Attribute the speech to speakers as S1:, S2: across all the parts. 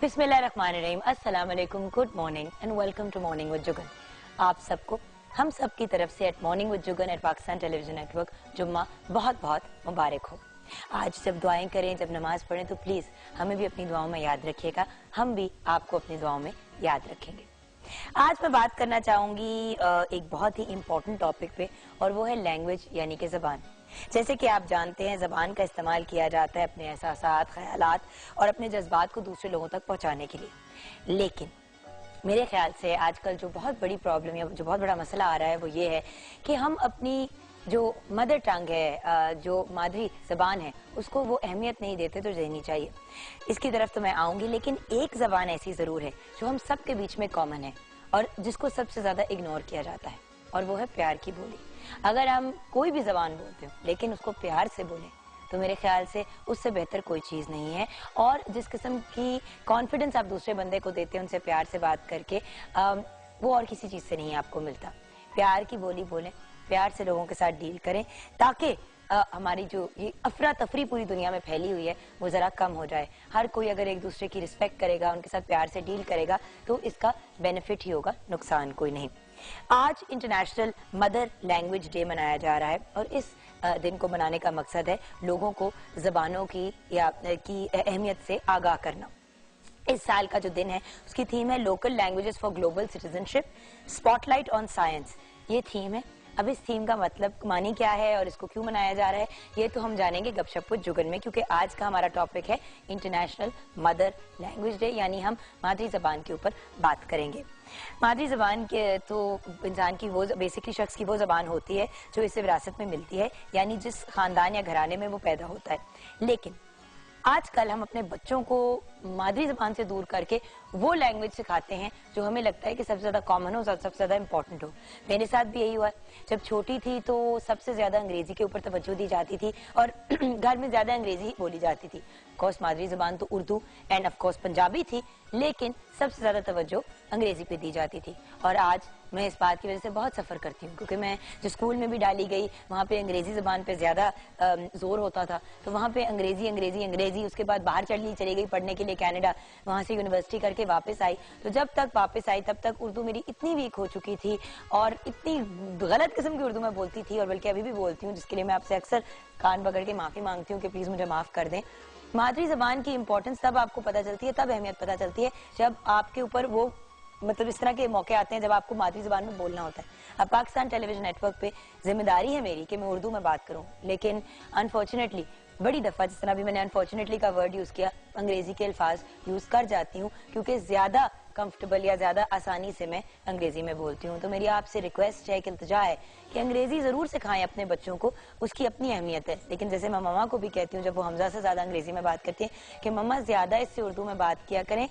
S1: बिस्मिल्लाहिर्रहमानिर्रहीम, अस्सलाम वालेकुम, good morning and welcome to morning with Jugan. आप सबको हम सब की तरफ से at morning with Jugan at Pakistan television network जुम्मा बहुत बहुत मुबारक हो। आज जब दुआएं करें, जब नमाज पढ़ें तो प्लीज़ हमें भी अपनी दुआओं में याद रखिएगा, हम भी आपको अपनी दुआओं में याद रखेंगे। आज मैं बात करना चाहूँगी एक बहुत ही इम्पोर्टेंट टॉपिक पे, और वो है लैंग्वेज यानी कि ज़बान। जैसे कि आप जानते हैं, ज़बान का इस्तेमाल किया जाता है अपने एहसासात, ख्यालात और अपने जज्बात को दूसरे लोगों तक पहुंचाने के लिए। लेकिन मेरे ख्याल से आजकल जो बहुत बड़ी प्रॉब्लम या जो बहुत बड़ा मसला आ रहा है वो ये है कि हम अपनी जो मदर टंग है, जो मादरी ज़बान है, उसको वो अहमियत नहीं देते तो देनी चाहिए। इसकी तरफ तो मैं आऊँगी, लेकिन एक ज़बान ऐसी ज़रूर है जो हम सब के बीच में कॉमन है और जिसको सबसे ज़्यादा इग्नोर किया जाता है, और वो है प्यार की बोली। अगर हम कोई भी ज़बान बोलते हो लेकिन उसको प्यार से बोलें तो मेरे ख्याल से उससे बेहतर कोई चीज़ नहीं है। और जिस किस्म की कॉन्फिडेंस आप दूसरे बंदे को देते हैं उनसे प्यार से बात करके, वो और किसी चीज़ से नहीं आपको मिलता। प्यार की बोली बोलें, प्यार से लोगों के साथ डील करें, ताकि हमारी जो ये अफरा तफरी पूरी दुनिया में फैली हुई है वो ज़रा कम हो जाए। हर कोई अगर एक दूसरे की रिस्पेक्ट करेगा, उनके साथ प्यार से डील करेगा तो इसका बेनिफिट ही होगा, नुकसान कोई नहीं। आज इंटरनेशनल मदर लैंग्वेज डे मनाया जा रहा है और इस दिन को मनाने का मकसद है लोगों को ज़बानों की अहमियत से आगाह करना। इस साल का जो दिन है उसकी थीम है local languages for global citizenship, spotlight on science. ये थीम है। अब इस थीम का मतलब मानी क्या है और इसको क्यों मनाया जा रहा है, ये तो हम जानेंगे गपशप विद जुगन में, क्योंकि आज का हमारा टॉपिक है इंटरनेशनल मदर लैंग्वेज डे, यानी हम मादरी ज़बान के ऊपर बात करेंगे। मादरी ज़बान के तो इंसान की वो बेसिकली शख्स की वो ज़बान होती है जो इसे विरासत में मिलती है, यानी जिस खानदान या घराने में वो पैदा होता है। लेकिन आजकल हम अपने बच्चों को मादरी ज़बान से दूर करके वो लैंग्वेज सिखाते हैं जो हमें लगता है कि सबसे ज़्यादा कॉमन हो, सबसे ज़्यादा इंपॉर्टेंट हो। मेरे साथ भी यही हुआ। जब छोटी थी तो सबसे ज़्यादा अंग्रेज़ी के ऊपर तवज्जो दी जाती थी और घर में ज़्यादा अंग्रेज़ी बोली जाती थी। ऑफकोर्स मादरी ज़बान तो उर्दू एंड ऑफकोर्स पंजाबी थी, लेकिन सबसे ज़्यादा तवज्जो अंग्रेज़ी पे दी जाती थी। और आज मैं इस बात की वजह से बहुत सफ़र करती हूँ, क्योंकि मैं जो स्कूल में भी डाली गई वहाँ पे अंग्रेज़ी ज़बान पे ज़्यादा जोर होता था। तो वहाँ पे अंग्रेज़ी अंग्रेज़ी अंग्रेज़ी, उसके बाद बाहर चली गई पढ़ने के लिए कनाडा, वहाँ से यूनिवर्सिटी करके वापस आई। तो जब तक वापस आई तब तक उर्दू मेरी इतनी वीक हो चुकी थी और इतनी गलत किस्म की उर्दू मैं बोलती थी, और बल्कि अभी भी बोलती हूँ, जिसके लिए मैं आपसे अक्सर कान पकड़ के माफ़ी मांगती हूँ कि प्लीज़ मुझे माफ़ कर दें। मादरी ज़बान की इंपॉर्टेंस तब आपको पता चलती है, तब अहमियत पता चलती है जब आपके ऊपर वो मतलब इस तरह के मौके आते हैं जब आपको मादरी ज़बान में बोलना होता है। अब पाकिस्तान टेलीविजन नेटवर्क पे जिम्मेदारी है मेरी कि मैं उर्दू में बात करूं, लेकिन अनफॉर्चुनेटली बड़ी दफ़ा, जिस तरह भी मैंने अनफॉर्चुनेटली का वर्ड यूज़ किया, अंग्रेज़ी के अल्फाज यूज़ कर जाती हूँ क्योंकि ज़्यादा कंफर्टेबल या ज़्यादा आसानी से मैं अंग्रेज़ी में बोलती हूँ। तो मेरी आपसे रिक्वेस्ट है कि इल्तिजा है कि अंग्रेज़ी ज़रूर सिखाएं अपने बच्चों को, उसकी अपनी अहमियत है। लेकिन जैसे मैं मम्मा को भी कहती हूँ जब वो हमजा से ज़्यादा अंग्रेज़ी में बात करती हैं कि मम्मा ज़्यादा इससे उर्दू में बात किया करें,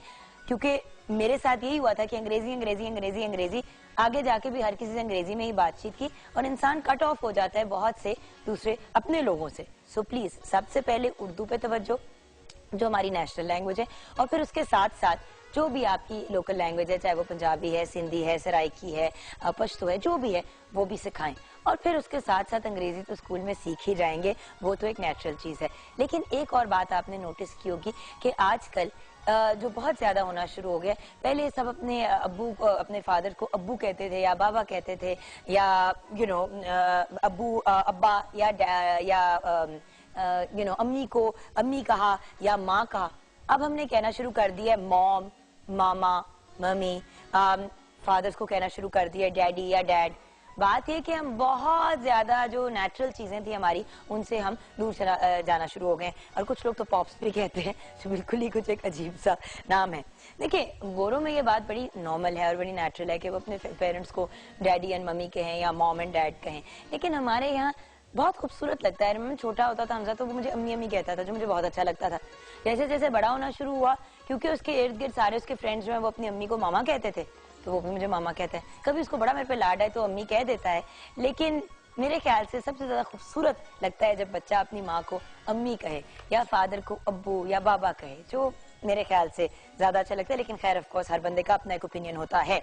S1: क्योंकि मेरे साथ यही हुआ था कि अंग्रेजी अंग्रेजी अंग्रेजी अंग्रेजी, आगे जाके भी हर किसी से अंग्रेजी में ही बातचीत की और इंसान कट ऑफ हो जाता है बहुत से दूसरे अपने लोगों से। सो प्लीज सबसे पहले उर्दू पे तवज्जो, जो हमारी नेशनल लैंग्वेज है, और फिर उसके साथ साथ जो भी आपकी लोकल लैंग्वेज है, चाहे वो पंजाबी है, सिंधी है, सराइकी है, पश्तो है, जो भी है वो भी सिखाएं। और फिर उसके साथ साथ अंग्रेजी तो स्कूल में सीख ही जाएंगे, वो तो एक नेचुरल चीज़ है। लेकिन एक और बात आपने नोटिस की होगी कि आजकल जो बहुत ज्यादा होना शुरू हो गया, पहले सब अपने अब्बू अपने फादर को अब्बू कहते थे या बाबा कहते थे, या अब्बू अब्बा या अम्मी को अम्मी कहा या माँ कहा। अब हमने कहना शुरू कर दिया है मॉम, मामा, मम्मी, फादर्स को कहना शुरू कर दिया डैडी या डैड। बात यह कि हम बहुत ज्यादा जो नेचुरल चीजें थी हमारी, उनसे हम दूर जाना शुरू हो गए। और कुछ लोग तो पॉप्स भी कहते हैं, जो बिल्कुल ही कुछ एक अजीब सा नाम है। देखिए, गोरों में ये बात बड़ी नॉर्मल है और बड़ी नेचुरल है कि वो अपने पेरेंट्स को डैडी एंड मम्मी कहें या मॉम एंड डैड कहें। लेकिन हमारे यहाँ बहुत खूबसूरत लगता है। मैं छोटा होता था हमजा, तो वो मुझे अम्मी अम्मी कहता था, जो मुझे बहुत अच्छा लगता था। जैसे जैसे बड़ा होना शुरू हुआ, क्योंकि उसके इर्द गिर्द सारे उसके फ्रेंड्स जो है वो अपनी अम्मी को मामा कहते थे, तो वो भी मुझे मामा कहता है। कभी उसको बड़ा मेरे पे लाड है तो अम्मी कह देता है। लेकिन मेरे ख्याल से सबसे ज्यादा खूबसूरत लगता है जब बच्चा अपनी माँ को अम्मी कहे या फादर को अब्बू या बाबा कहे, जो मेरे ख्याल से ज्यादा अच्छा लगता है। लेकिन खैर ऑफ कोर्स हर बंदे का अपना एक ओपिनियन होता है।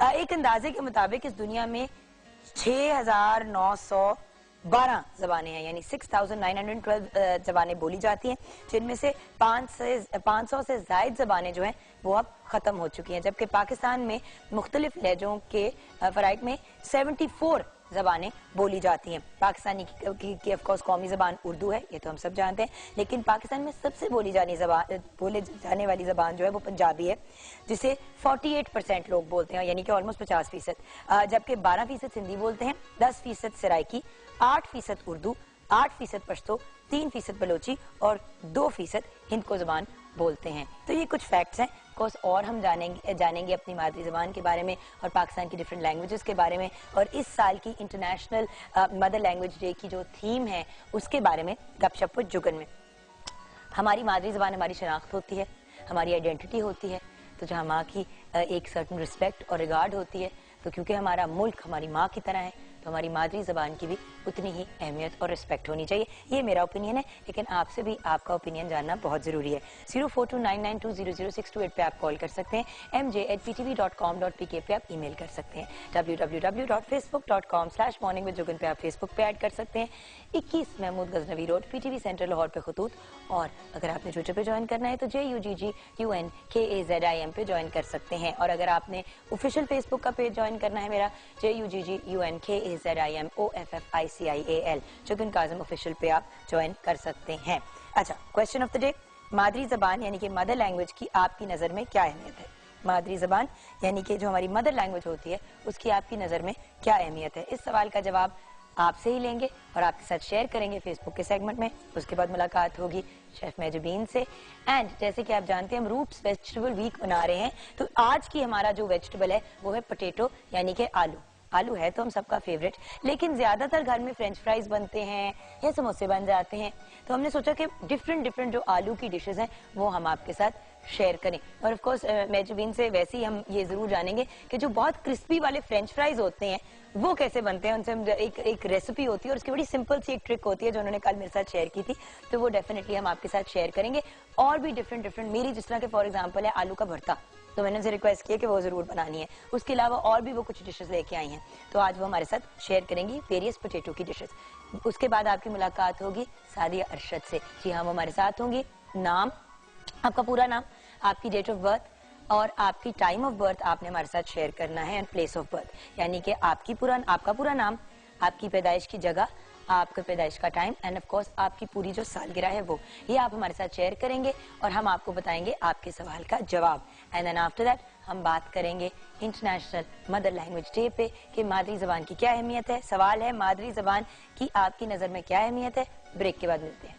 S1: एक अंदाजे के मुताबिक इस दुनिया में 6,900 12 जबानें हैं, यानी 6,912 जबानें बोली जाती हैं, जिनमें से 500 से ज्यादा जबानें जो हैं वो अब खत्म हो चुकी हैं, जबकि पाकिस्तान में मुख्तलिफ लहजों के फराइक में 74 जबानें बोली जाती हैं। पाकिस्तानी की ऑफ कोर्स कौमी जबान उर्दू है, ये तो हम सब जानते हैं, लेकिन पाकिस्तान में सबसे बोले जाने वाली जबान जो है वो पंजाबी है, जिसे 48% लोग बोलते हैं, यानी कि ऑलमोस्ट 50%, जबकि 12% हिंदी बोलते हैं, 10% सराइकी, 8% उर्दू, 8% पश्तो, 3% बलोची और 2% हिंद को जबान बोलते हैं। तो ये कुछ फैक्ट्स हैं। कोर्स और हम जानेंगे अपनी मादरी जबान के बारे में और पाकिस्तान की डिफरेंट लैंग्वेजेस के बारे में, और इस साल की इंटरनेशनल मदर लैंग्वेज डे की जो थीम है उसके बारे में गपशप विद जुगन में। हमारी मादरी जबान हमारी शनाख्त होती है, हमारी आइडेंटिटी होती है, तो जहाँ माँ की एक सर्टन रिस्पेक्ट और रिगार्ड होती है, तो क्योंकि हमारा मुल्क हमारी माँ की तरह है, तो हमारी मादरी जबान की भी उतनी ही अहमियत और रिस्पेक्ट होनी चाहिए। ये मेरा ओपिनियन है, लेकिन आपसे भी आपका ओपिनियन जानना बहुत जरूरी है। 042992000628 पे आप कॉल कर सकते हैं, mj@ptv.com.pk पे आप ईमेल कर सकते हैं, www.facebook.com/morningwithjugan पे आप फेसबुक पे ऐड कर सकते हैं, 21 Mahmood Ghaznavi road PTV centre Lahore पे खतूत, और अगर आपने ट्विटर पे ज्वाइन करना है तो JUGGUNKAZIM पे ज्वाइन कर सकते हैं, और अगर आपने ऑफिशियल फेसबुक का पेज ज्वाइन करना है मेरा JUGGUNKAZIMOFFICIAL जुगन काज़िम ऑफिशियल पे आप ज्वाइन कर सकते हैं। अच्छा, क्वेश्चन ऑफ द डे, मादरी जबान यानी कि मदर लैंग्वेज की आपकी नज़र में क्या अहमियत है? मादरी जबान यानी कि जो हमारी मदर लैंग्वेज होती है उसकी आपकी नज़र में क्या अहमियत है? इस सवाल का जवाब आपसे ही लेंगे और आपके साथ शेयर करेंगे फेसबुक के सेगमेंट में। उसके बाद मुलाकात होगी शेफ मेजबीन से। एंड जैसे कि आप जानते हैं हम रूट्स वेजिटेबल वीक बना रहे हैं, तो आज की हमारा जो वेजिटेबल है वो है पोटैटो यानी कि आलू। आलू है तो हम सबका फेवरेट, लेकिन ज्यादातर घर में फ्रेंच फ्राइज बनते हैं या समोसे बन जाते हैं, तो हमने सोचा कि डिफरेंट जो आलू की डिशेस हैं वो हम आपके साथ शेयर करें। और ऑफ कोर्स मेजबीन से वैसे ही हम ये जरूर जानेंगे कि जो बहुत क्रिस्पी वाले फ्रेंच फ्राइज होते हैं वो कैसे बनते हैं। उनसे हम एक रेसिपी होती है और उसकी बड़ी सिंपल सी एक ट्रिक होती है जो उन्होंने कल मेरे साथ शेयर की थी, तो वो डेफिनेटली हम आपके साथ शेयर करेंगे। और भी डिफरेंट मेरी जिस तरह के फॉर एग्जाम्पल है आलू का भरता, तो मैंने उनसे रिक्वेस्ट किया कि वो जरूर बनानी है। उसके अलावा और भी वो कुछ डिशेस लेके आई हैं, तो आज वो हमारे साथ शेयर करेंगी वेरियस पोटैटो की डिशेस। उसके बाद आपकी मुलाकात होगी सादिया अरशद से। जी हाँ, वो हमारे साथ होंगी। नाम, आपका पूरा नाम, आपकी डेट ऑफ बर्थ और आपकी टाइम ऑफ बर्थ आपने हमारे साथ शेयर करना है, एंड प्लेस ऑफ बर्थ, यानी कि आपका पूरा नाम, आपकी पैदाइश की जगह, आपके पैदाइश का टाइम, एंड ऑफ कोर्स आपकी पूरी जो सालगिरह है वो, ये आप हमारे साथ शेयर करेंगे और हम आपको बताएंगे आपके सवाल का जवाब। एंड देन आफ्टर दैट हम बात करेंगे इंटरनेशनल मदर लैंग्वेज डे पे कि मादरी जबान की क्या अहमियत है। सवाल है मादरी जबान की आपकी नजर में क्या अहमियत है। ब्रेक के बाद मिलते हैं।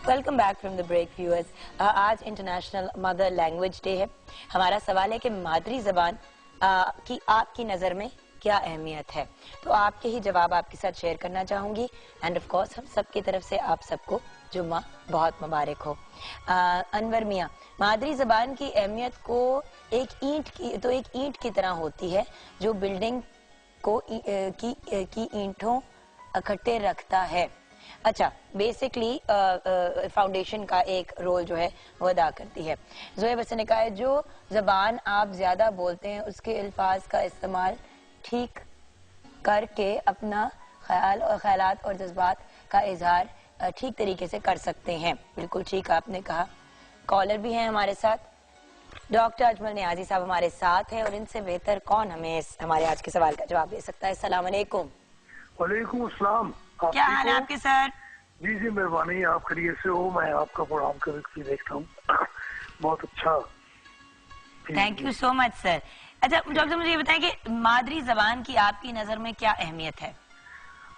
S1: Welcome back from the break viewers. आज इंटरनेशनल मदर लैंग्वेज डे है। हमारा सवाल है कि मादरी जबान की आपकी नज़र में क्या अहमियत है, तो आपके ही जवाब आपके साथ शेयर करना चाहूंगी। एंड ऑफ कोर्स हम सब की तरफ से आप सबको जुम्मा बहुत मुबारक हो। अनवर मियाँ, मादरी जबान की अहमियत को एक ईंट की तरह होती है जो बिल्डिंग को की ईंटों इकट्ठे रखता है। अच्छा, बेसिकली फाउंडेशन का एक रोल जो है वो अदा करती है। जोएब हसन ने कहा है जो जबान आप ज्यादा बोलते हैं उसके अल्फाज का इस्तेमाल ठीक करके अपना ख्यालात और जज्बात का इजहार ठीक तरीके से कर सकते हैं। बिल्कुल ठीक आपने कहा। कॉलर भी हैं हमारे साथ, डॉक्टर अजमल नियाजी साहब हमारे साथ हैं, और इनसे बेहतर कौन हमें हमारे आज के सवाल का जवाब दे सकता है। अस्सलाम वालेकुम।
S2: वालेकुम अस्सलाम।
S1: क्या हाल है आपके सर?
S2: जी जी मेहरबानी, आप खैरियत से हो? मैं आपका प्रोग्राम कभी देखता हूँ, बहुत अच्छा।
S1: Thank you so much sir. अच्छा डॉक्टर, मुझे ये बताएं कि मादरी जबान की आपकी नजर में क्या अहमियत है?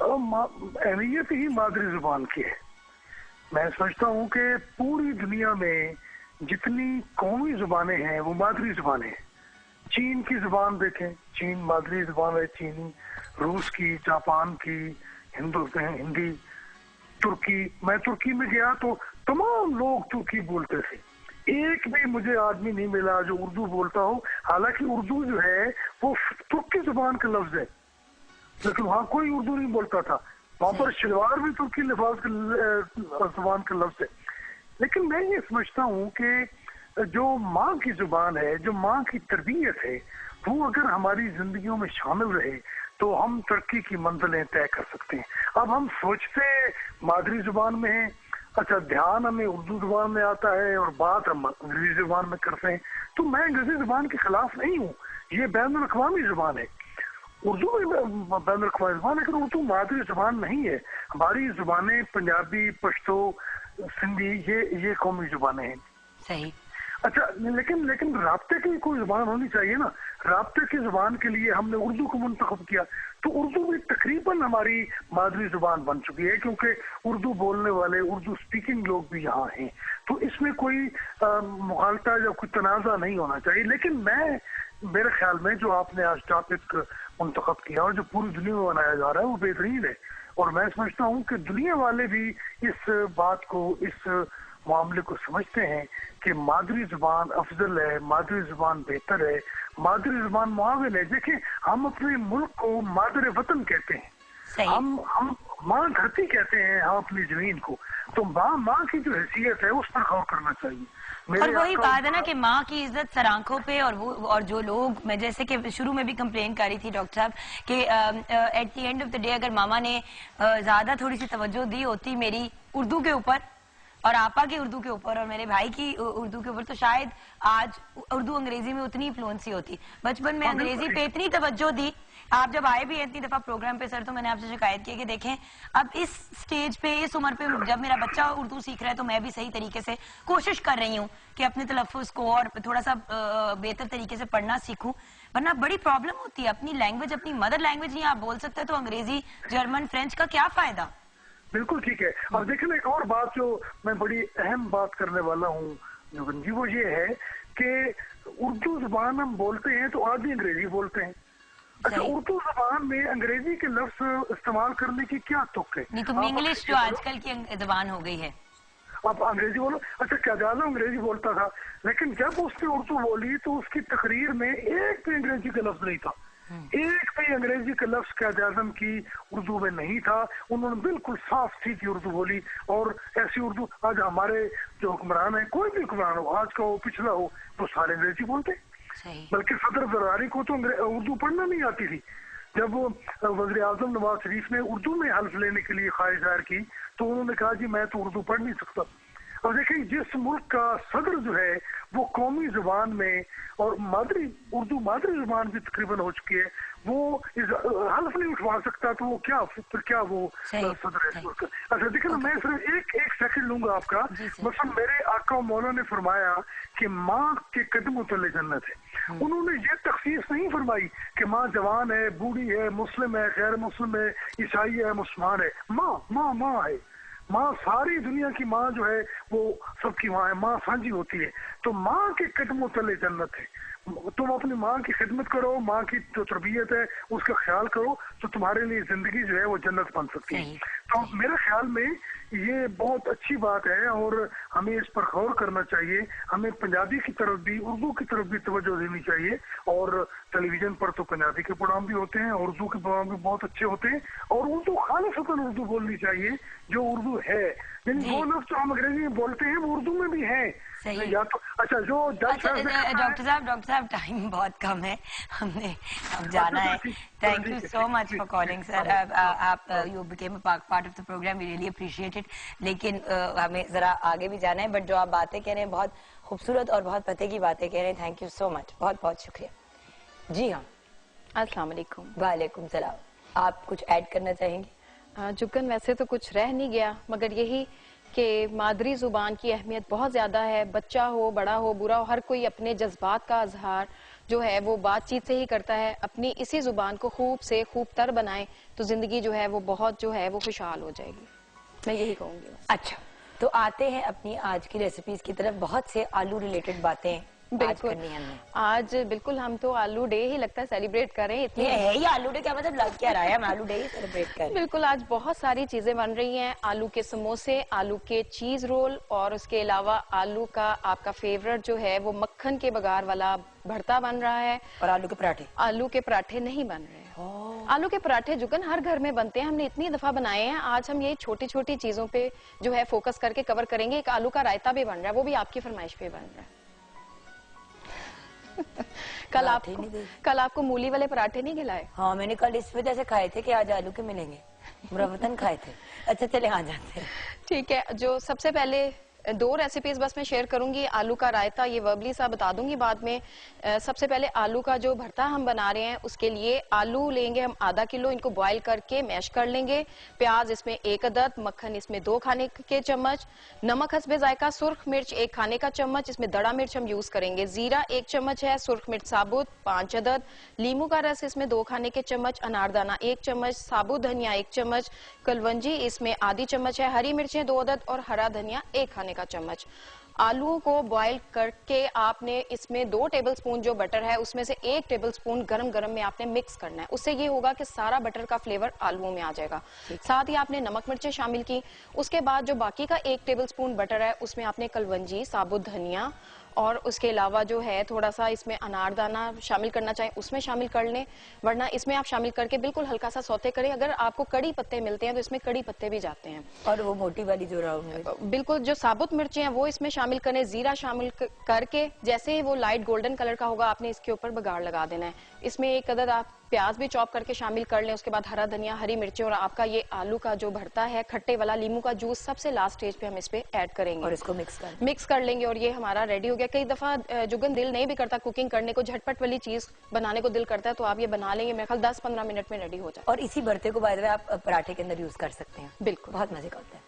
S2: अहमियत ही मादरी जबान की है। मैं समझता हूँ कि पूरी दुनिया में जितनी कौमी जुबानें हैं वो मादरी जुबानें हैं। चीन की जुबान देखें, चीन मादरी जुबान है चीनी, रूस की, जापान की, हिंदी, तुर्की। मैं तुर्की में गया तो तमाम लोग तुर्की बोलते थे, एक भी मुझे आदमी नहीं मिला जो उर्दू बोलता हो। हालांकि उर्दू जो है वो तुर्की जुबान का लफ्ज है, लेकिन वहाँ कोई उर्दू नहीं बोलता था। वहाँ पर शलवार भी तुर्की लिफाज का जुबान का लफ्ज है। लेकिन मैं ये समझता हूँ कि जो माँ की जुबान है, जो माँ की तरबियत है, वो अगर हमारी जिंदगियों में शामिल रहे तो हम तरक्की की मंजिलें तय कर सकते हैं। अब हम सोचते मादरी जुबान में है, अच्छा ध्यान हमें उर्दू जुबान में आता है और बात हम अंग्रेजी जुबान में करते हैं। तो मैं अंग्रेजी जुबान के खिलाफ नहीं हूँ, ये बैनुल अक़वामी जुबान है, उर्दू भी बैनुल अक़वामी जुबान है, लेकिन उर्दू मादरी जुबान नहीं है। हमारी जुबानें पंजाबी, पश्तो, सिंधी, ये कौमी जुबानें हैं।
S1: सही।
S2: अच्छा, लेकिन राब्ते की कोई जुबान होनी चाहिए ना। राब्ते की जुबान के लिए हमने उर्दू को मुंतखब किया, तो उर्दू भी तकरीबन हमारी मादरी जुबान बन चुकी है, क्योंकि उर्दू बोलने वाले, उर्दू स्पीकिंग लोग भी यहाँ हैं। तो इसमें कोई मुखालता या कोई तनाज़ा नहीं होना चाहिए। लेकिन मेरे ख्याल में जो आपने आज टॉपिक मुंतखब किया और जो पूरी दुनिया में बनाया जा रहा है वो बेहतरीन है। और मैं समझता हूँ कि दुनिया वाले भी इस बात को, इस मामले को समझते हैं कि मादरी जुबान अफजल है, मादरी जुबान बेहतर है, मादरी जुबान मुआविन है। देखिए, हम अपने मुल्क को मादर वतन कहते हैं, हम माँ धरती कहते हैं, हम अपनी जमीन को। तो माँ की जो हैसियत है उस पर गौर करना चाहिए।
S1: और वही बात है ना कि माँ की इज्जत सर आंखों पे, और जो लोग, मैं जैसे कि शुरू में भी कंप्लेन कर रही थी डॉक्टर साहब कि at the end of the day अगर मामा ने ज्यादा थोड़ी सी तवज्जो दी होती मेरी उर्दू के ऊपर और आपा की उर्दू के ऊपर और मेरे भाई की उर्दू के ऊपर, तो शायद आज उर्दू अंग्रेजी में उतनी फ्लुएंसी होती। बचपन में अंग्रेजी पे इतनी तवज्जो दी। आप जब आए भी इतनी दफा प्रोग्राम पे सर, तो मैंने आपसे शिकायत की कि देखें अब इस स्टेज पे, इस उम्र पे जब मेरा बच्चा उर्दू सीख रहा है तो मैं भी सही तरीके से कोशिश कर रही हूँ कि अपने तलफ़्फ़ुज़ को और थोड़ा सा बेहतर तरीके से पढ़ना सीखूं। वरना बड़ी प्रॉब्लम होती है। अपनी लैंग्वेज, अपनी मदर लैंग्वेज नहीं आप बोल सकते तो अंग्रेजी, जर्मन, फ्रेंच का क्या फायदा।
S2: बिल्कुल ठीक है। अब देखिए, एक और बात जो मैं बड़ी अहम बात करने वाला हूँ जुगन जी, वो ये है कि उर्दू जुबान हम बोलते हैं तो आधी अंग्रेजी बोलते हैं। अच्छा, उर्दू जुबान में अंग्रेजी के लफ्ज इस्तेमाल करने की क्या तुक है?
S1: नहीं तो इंग्लिश जो आजकल की जुबान हो गई है,
S2: आप अंग्रेजी बोलो। अच्छा, क्याज़ाज़म अंग्रेजी बोलता था, लेकिन जब उसने उर्दू बोली तो उसकी तकरीर में एक भी अंग्रेजी का लफ्ज नहीं था, एक भी अंग्रेजी का लफ्ज क्याज़ाज़म की उर्दू में नहीं था। उन्होंने बिल्कुल साफ सीधी उर्दू बोली। और ऐसी उर्दू आज हमारे जो हुक्मरान है, कोई भी हुक्मरान हो, आज का हो पिछला हो, तो सारे अंग्रेजी बोलते। बल्कि सदर जरदारी को तो उर्दू पढ़ना नहीं आती थी। जब वज़ीर आज़म नवाज शरीफ ने उर्दू में हल्फ लेने के लिए ख्वाहिश जाहिर की तो उन्होंने कहा जी मैं तो उर्दू पढ़ नहीं सकता। अब देखिए, जिस मुल्क का सदर जो है वो कौमी जुबान में और उर्दू मादरी जुबान भी तकरीबन हो चुकी है, वो हल्फ नहीं उठवा सकता, तो वो क्या वो सदर है। अच्छा देखिए ना, मैं सिर्फ एक सेकंड लूंगा आपका। मतलब मेरे आका मौला ने फरमाया कि माँ के कदमों तले जन्नत है। उन्होंने ये तखसीस नहीं फरमाई कि माँ जवान है, बूढ़ी है, मुस्लिम है, गैर मुस्लिम है, ईसाई है, मुसलमान है। माँ है। माँ सारी दुनिया की माँ जो है वो सबकी माँ है, माँ साझी होती है। तो माँ के कदमों तले जन्नत है। तुम अपनी माँ की खिदमत करो, माँ की जो तरबियत है उसका ख्याल करो, तो तुम्हारे लिए जिंदगी जो है वो जन्नत बन सकती है। तो मेरे ख्याल में ये बहुत अच्छी बात है और हमें इस पर गौर करना चाहिए। हमें पंजाबी की तरफ भी, उर्दू की तरफ भी तवज्जो देनी चाहिए। और टेलीविजन पर तो पंजाबी के प्रोग्राम भी होते हैं, उर्दू के प्रोग्राम भी बहुत अच्छे होते हैं। और उर्दू खालिसतन उर्दू बोलनी चाहिए जो उर्दू है। यानी वो लफ्ज़ जो हम अंग्रेजी में बोलते हैं वो उर्दू में भी है। या तो अच्छा जो
S1: डॉक्टर साहब टाइम बहुत कम है, हमने अब जाना है। Thank you so much for calling sir. आप you became a part of the program, we really appreciate it. लेकिन हमें जरा आगे भी जाना है, बट जो आप बातें कह रहे हैं बहुत खूबसूरत और बहुत पते की बातें कह रहे हैं। थैंक यू सो मच, बहुत बहुत शुक्रिया। जी हाँ,
S3: अस्सलाम वालेकुम।
S1: वालेकुम सलाम। आप कुछ ऐड करना चाहेंगे?
S3: जुगन, वैसे तो कुछ रह नहीं गया, मगर यही कि मादरी जुबान की अहमियत बहुत ज्यादा है। बच्चा हो, बड़ा हो, बुरा हो, हर कोई अपने जज्बात का इजहार जो है वो बातचीत से ही करता है। अपनी इसी जुबान को खूब से खूब तर बनाए तो जिंदगी जो है वो बहुत जो है वो खुशहाल हो जाएगी। मैं यही कहूंगी।
S1: अच्छा, तो आते हैं अपनी आज की रेसिपीज की तरफ। बहुत से आलू रिलेटेड बातें
S3: बिल्कुल
S1: करनी है हमने।
S3: आज बिल्कुल हम तो आलू डे ही लगता है सेलिब्रेट करें इतनी।
S1: ये है ही आलू डे, क्या मतलब लग क्या रहा है, हम आलू डे ही सेलिब्रेट करें।
S3: बिल्कुल आज बहुत सारी चीजें बन रही हैं, आलू के समोसे, आलू के चीज रोल, और उसके अलावा आलू का आपका फेवरेट जो है वो मक्खन के बघार वाला भरता बन रहा है,
S1: और आलू के पराठे।
S3: आलू के पराठे नहीं बन रहे हैं। आलू के पराठे जुगन हर घर में बनते हैं, हमने इतनी दफा बनाए हैं। आज हम ये छोटी छोटी चीजों पे जो है फोकस करके कवर करेंगे। एक आलू का रायता भी बन रहा है, वो भी आपकी फरमाइश पे बन रहा है। कल आपको मूली वाले पराठे नहीं खिलाए?
S1: हाँ मैंने कल इस वजह से खाए थे कि आज आलू के मिलेंगे, मुरव्वतन खाए थे। अच्छा चले आ जाते हैं।
S3: ठीक है, जो सबसे पहले दो रेसिपीज बस मैं शेयर करूंगी। आलू का रायता ये वर्बली सा बता दूंगी बाद में। सबसे पहले आलू का जो भरता हम बना रहे हैं उसके लिए आलू लेंगे हम आधा किलो, इनको बॉईल करके मैश कर लेंगे। प्याज इसमें 1 अदद, मक्खन इसमें 2 खाने के चम्मच, नमक हस्बे जायका, सुर्ख मिर्च 1 खाने का चम्मच, इसमें दड़ा मिर्च हम यूज करेंगे, जीरा 1 चम्मच है, सुर्ख मिर्च साबुत 5 अदद, लीमू का रस इसमें 2 खाने के चम्मच, अनारदाना 1 चम्मच, साबुत धनिया 1 चम्मच, कलवंजी इसमें आधी चम्मच है, हरी मिर्चें 2 अदद और हरा धनिया 1 खाने का चम्मच। आलूओं को बॉईल करके आपने इसमें 2 टेबलस्पून जो बटर है उसमें से 1 टेबलस्पून गरम गरम में आपने मिक्स करना है। उससे ये होगा कि सारा बटर का फ्लेवर आलूओं में आ जाएगा। साथ ही आपने नमक मिर्चें शामिल की। उसके बाद जो बाकी का 1 टेबलस्पून बटर है उसमें आपने कलवंजी, साबुत धनिया और उसके अलावा जो है थोड़ा सा इसमें अनारदाना शामिल करना चाहें उसमें शामिल कर लें, वरना इसमें आप शामिल करके बिल्कुल हल्का सा सौते करें। अगर आपको कड़ी पत्ते मिलते हैं तो इसमें कड़ी पत्ते भी जाते हैं।
S1: और वो मोटी वाली जो राउंड,
S3: बिल्कुल जो साबुत मिर्चें हैं वो इसमें शामिल करें। जीरा शामिल करके जैसे ही वो लाइट गोल्डन कलर का होगा आपने इसके ऊपर बघाड़ लगा देना है। इसमें 1 अदद आप प्याज भी चॉप करके शामिल कर लें। उसके बाद हरा धनिया, हरी मिर्चें और आपका ये आलू का जो भरता है खट्टे वाला, लीमू का जूस सबसे लास्ट स्टेज पे हम इस पे ऐड करेंगे
S1: और इसको मिक्स
S3: कर लेंगे और ये हमारा रेडी हो गया। कई दफा जुगन दिल नहीं भी करता कुकिंग करने को, झटपट वाली चीज बनाने को दिल करता है तो आप ये बना लेंगे, मेरे ख्याल 10-15 मिनट में रेडी हो जाए।
S1: और इसी भरते को बाय द वे आप पराठे के अंदर यूज कर सकते हैं,
S3: बिल्कुल
S1: बहुत मजे का होता है।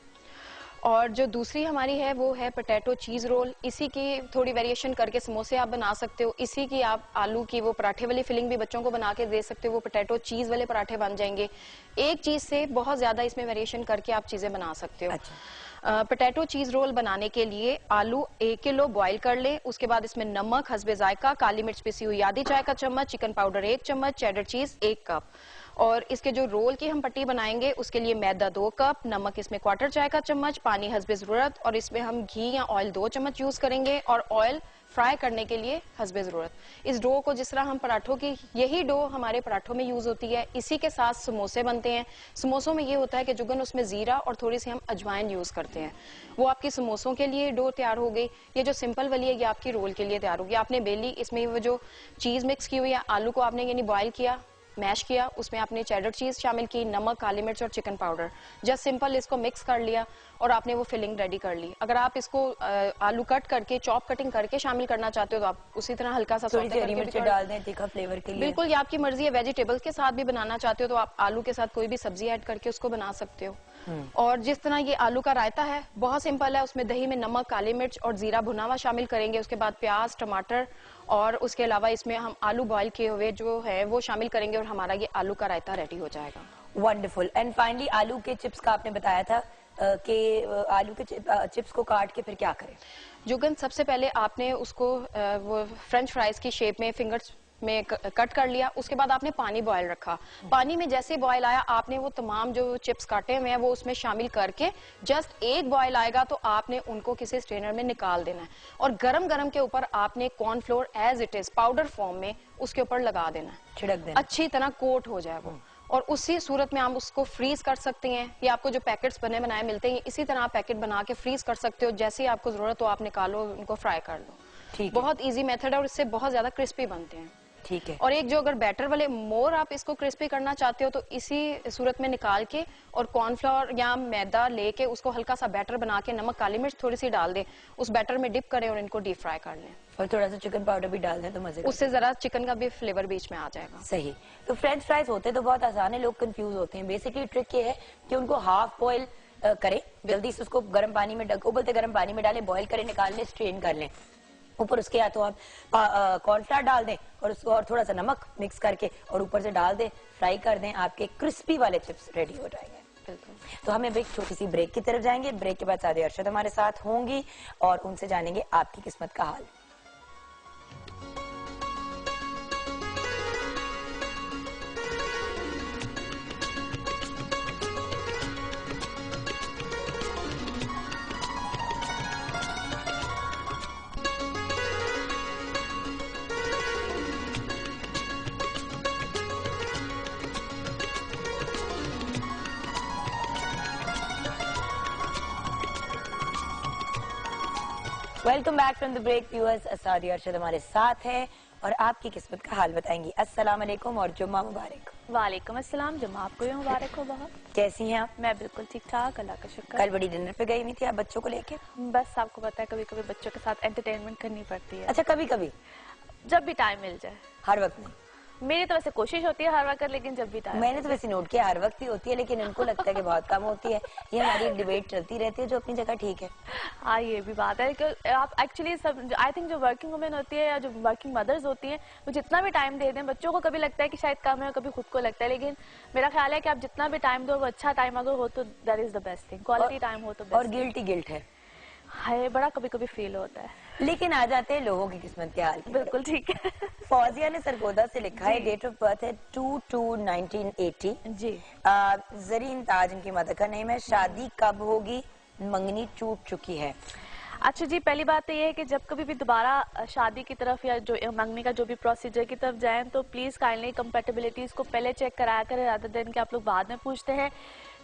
S3: और जो दूसरी हमारी है वो है पोटैटो चीज रोल। इसी की थोड़ी वेरिएशन करके समोसे आप बना सकते हो, इसी की आप आलू की वो पराठे वाली फिलिंग भी बच्चों को बना के दे सकते हो, वो पोटैटो चीज वाले पराठे बन जाएंगे। एक चीज से बहुत ज्यादा इसमें वेरिएशन करके आप चीजें बना सकते हो।
S1: अच्छा।
S3: पोटैटो चीज रोल बनाने के लिए आलू 1 किलो बॉईल कर ले। उसके बाद इसमें नमक हस्बे जायका, काली मिर्च पिसी हुई आधी चाय का चम्मच, चिकन पाउडर 1 चम्मच, चेडर चीज 1 कप। और इसके जो रोल की हम पट्टी बनाएंगे उसके लिए मैदा 2 कप, नमक इसमें 1/4 चाय का चम्मच, पानी हस्बे जरूरत, और इसमें हम घी या ऑयल 2 चम्मच यूज करेंगे और ऑयल फ्राई करने के लिए हस्बे जरूरत। इस डो को जिस तरह हम पराठों की, यही डो हमारे पराठों में यूज होती है, इसी के साथ समोसे बनते हैं। समोसों में ये होता है कि जुगन उसमें जीरा और थोड़ी सी हम अजवाइन यूज करते हैं। वो आपकी समोसों के लिए डो तैयार हो गई। ये जो सिंपल वाली है ये आपकी रोल के लिए तैयार होगी। आपने बेली, इसमें वो जो चीज मिक्स की हुई है, आलू को आपने यानी बॉयल किया, मैश किया, उसमें आपने चेडर चीज शामिल की, नमक, काली मिर्च और चिकन पाउडर, जस्ट सिंपल इसको मिक्स कर लिया और आपने वो फिलिंग रेडी कर ली। अगर आप इसको आलू कट करके, चॉप कटिंग करके शामिल करना चाहते हो तो आप उसी तरह हल्का सा
S1: हरी मिर्च डाल दें तीखा फ्लेवर के लिए।
S3: बिल्कुल, ये आपकी मर्जी है। वेजिटेबल्स के साथ भी बनाना चाहते हो तो आप आलू के साथ कोई भी सब्जी ऐड करके उसको बना सकते हो। और जिस तरह ये आलू का रायता है बहुत सिंपल है, उसमें दही में नमक, काली मिर्च और जीरा भुना हुआ शामिल करेंगे। उसके बाद प्याज, टमाटर और उसके अलावा इसमें हम आलू बॉईल किए हुए जो है वो शामिल करेंगे और हमारा ये आलू का रायता रेडी हो जाएगा।
S1: वंडरफुल। एंड फाइनली आलू के चिप्स का आपने बताया था कि आलू के चिप्स को काट के फिर क्या करें?
S3: जुगन, सबसे पहले आपने उसको वो फ्रेंच फ्राइज की शेप में फिंगर्स में कट कर लिया। उसके बाद आपने पानी बॉयल रखा। पानी में जैसे बॉयल आया आपने वो तमाम जो चिप्स काटे हुए हैं वो उसमें शामिल करके जस्ट एक बॉयल आएगा तो आपने उनको किसी स्ट्रेनर में निकाल देना है और गरम गरम के ऊपर आपने cornflour as it is powder form में उसके ऊपर लगा देना है,
S1: छिड़क देना,
S3: अच्छी तरह कोट हो जाए वो। और उसी सूरत में आप उसको फ्रीज कर सकते हैं। ये आपको जो पैकेट्स बने बनाए मिलते हैं इसी तरह आप पैकेट बना के फ्रीज कर सकते हो। जैसे ही आपको जरूरत हो आप निकालो, उनको फ्राई कर लो।
S1: ठीक,
S3: बहुत इजी मेथड है और इससे बहुत ज्यादा क्रिस्पी बनते हैं।
S1: ठीक है।
S3: और एक जो अगर बैटर वाले मोर आप इसको क्रिस्पी करना चाहते हो तो इसी सूरत में निकाल के और कॉर्नफ्लोर या मैदा लेके उसको हल्का सा बैटर बना के नमक, काली मिर्च थोड़ी सी डाल दें, उस बैटर में डिप करें और इनको डीप फ्राई कर लें।
S1: और थोड़ा सा चिकन पाउडर भी डाल दें तो मजे,
S3: उससे जरा चिकन का भी फ्लेवर बीच में आ जाएगा।
S1: सही। तो फ्रेंच फ्राइज होते तो बहुत आसान है, लोग कंफ्यूज होते हैं। बेसिकली ट्रिक ये है कि उनको हाफ बॉयल करें, जल्दी से उसको गर्म पानी में उबलते गर्म पानी में डालें, बॉयल करें, निकाल लें, स्ट्रेन कर लें। ऊपर उसके या तो आप कॉर्नफ्लावर डाल दें और उसको और थोड़ा सा नमक मिक्स करके और ऊपर से डाल दें, फ्राई कर दें, आपके क्रिस्पी वाले चिप्स रेडी हो जाएंगे। तो हम एक छोटी सी ब्रेक की तरफ जाएंगे। ब्रेक के बाद सादी अरशद हमारे साथ होंगी और उनसे जानेंगे आपकी किस्मत का हाल। Welcome back from the break viewers. Asadi Arshad हमारे साथ है और आपकी किस्मत का हाल बताएंगी। अस्सलाम वालेकुम और जुम्मा मुबारक।
S3: वालेकुम अस्सलाम, जुम्मा आपको भी मुबारक हो। बहुत
S1: कैसी हैं आप?
S3: मैं बिल्कुल ठीक ठाक, अल्लाह का शुक्र।
S1: कल बड़ी डिनर पे गई हुई थी आप बच्चों को लेके?
S3: बस आपको पता है कभी कभी बच्चों के साथ एंटरटेनमेंट करनी पड़ती है।
S1: अच्छा, कभी कभी?
S3: जब भी टाइम मिल जाए।
S1: हर वक्त नहीं?
S3: मेरी तो वैसे कोशिश होती है हर वक्त, लेकिन जब भी टाइम।
S1: मैंने तो वैसे नोट किया हर वक्त ही होती है, लेकिन इनको लगता है कि बहुत कम होती है। ये हमारी एक डिबेट चलती रहती है जो अपनी जगह ठीक है।
S3: हाँ, ये भी बात है कि आप एक्चुअली सब, आई थिंक जो वर्किंग वुमेन होती है या जो वर्किंग मदर्स होती हैं, वो जितना भी टाइम दे दें बच्चों को, कभी लगता है कि शायद कम है, कभी खुद को लगता है, लेकिन मेरा ख्याल है कि आप जितना भी टाइम दो वो अच्छा टाइम अगर हो तो that is the best thing. Quality time हो तो बेस्ट।
S1: और गिल्ट है
S3: बड़ा कभी कभी फील होता है।
S1: लेकिन आ जाते हैं लोगों की किस्मत के हाल की।
S3: बिल्कुल ठीक है।
S1: फौजिया ने सरगोदा से लिखा है, डेट ऑफ बर्थ है 2/2/1980
S3: जी।
S1: जरीन ताज इनकी मदर का नेम है। शादी कब होगी? मंगनी टूट चुकी है।
S3: अच्छा जी, पहली बात तो ये है कि जब कभी भी दोबारा शादी की तरफ या जो मंगनी का जो भी प्रोसीजर की तरफ जाएं तो प्लीज काइंडली कंपैटिबिलिटीज को पहले चेक कराया करें, रादर देन कि आप लोग बाद में पूछते हैं।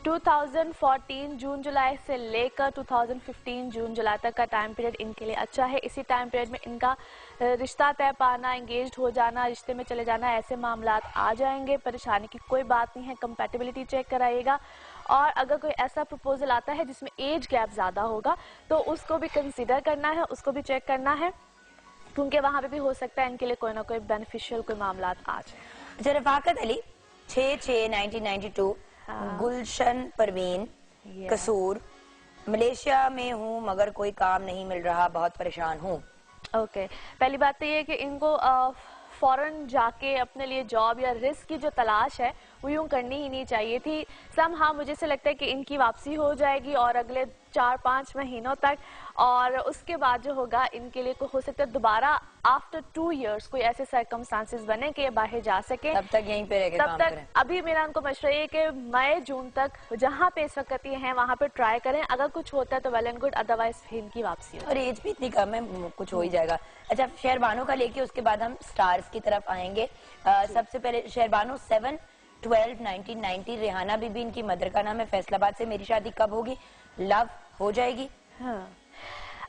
S3: 2014 जून जुलाई से लेकर 2015 जून जुलाई तक का टाइम पीरियड इनके लिए अच्छा है। इसी टाइम पीरियड में इनका रिश्ता तय पाना, एंगेज्ड हो जाना, रिश्ते में चले जाना, ऐसे मामला आ जाएंगे। परेशानी की कोई बात नहीं है, कंपैटिबिलिटी चेक कराइएगा। और अगर कोई ऐसा प्रपोजल आता है जिसमें एज गैप ज्यादा होगा तो उसको भी कंसीडर करना है, उसको भी चेक करना है, क्योंकि वहां पे भी हो सकता है इनके लिए कोई ना कोई बेनिफिशियल कोई मामला आ जाए।
S1: अच्छा, रफाकत अली 6/6/1992, गुलशन परवीन, कसूर, मलेशिया में हूँ मगर कोई काम नहीं मिल रहा, बहुत परेशान हूँ।
S3: ओके, पहली बात तो ये है कि इनको फॉरेन जाके अपने लिए जॉब या रिस्क की जो तलाश है वो यूं करनी ही नहीं चाहिए थी। हाँ, मुझे से लगता है कि इनकी वापसी हो जाएगी और अगले 4-5 महीनों तक, और उसके बाद जो होगा इनके लिए हो सकता है दोबारा आफ्टर 2 इयर्स कोई ऐसे सर्कमस्टांसेस बने कि ये बाहर जा सके।
S1: तब तक यहीं पे रह के काम करें।
S3: अभी मेरा उनको मशवरा ये कि मई जून तक जहाँ पे इस वक्त ये हैं वहाँ पे ट्राई करें। अगर कुछ होता है तो वेल एंड गुड, अदरवाइज इनकी वापसी हो।
S1: और एज भी इतनी कम है, कुछ हो ही जाएगा। अच्छा, शहरबानो का लेके उसके बाद हम स्टार्स की तरफ आएंगे। सबसे पहले शहरबानो 7/12/1990, रेहाना बीबी इनकी मदर का नाम है, फैसलाबाद से। मेरी शादी कब होगी? लव हो जाएगी।
S3: हाँ।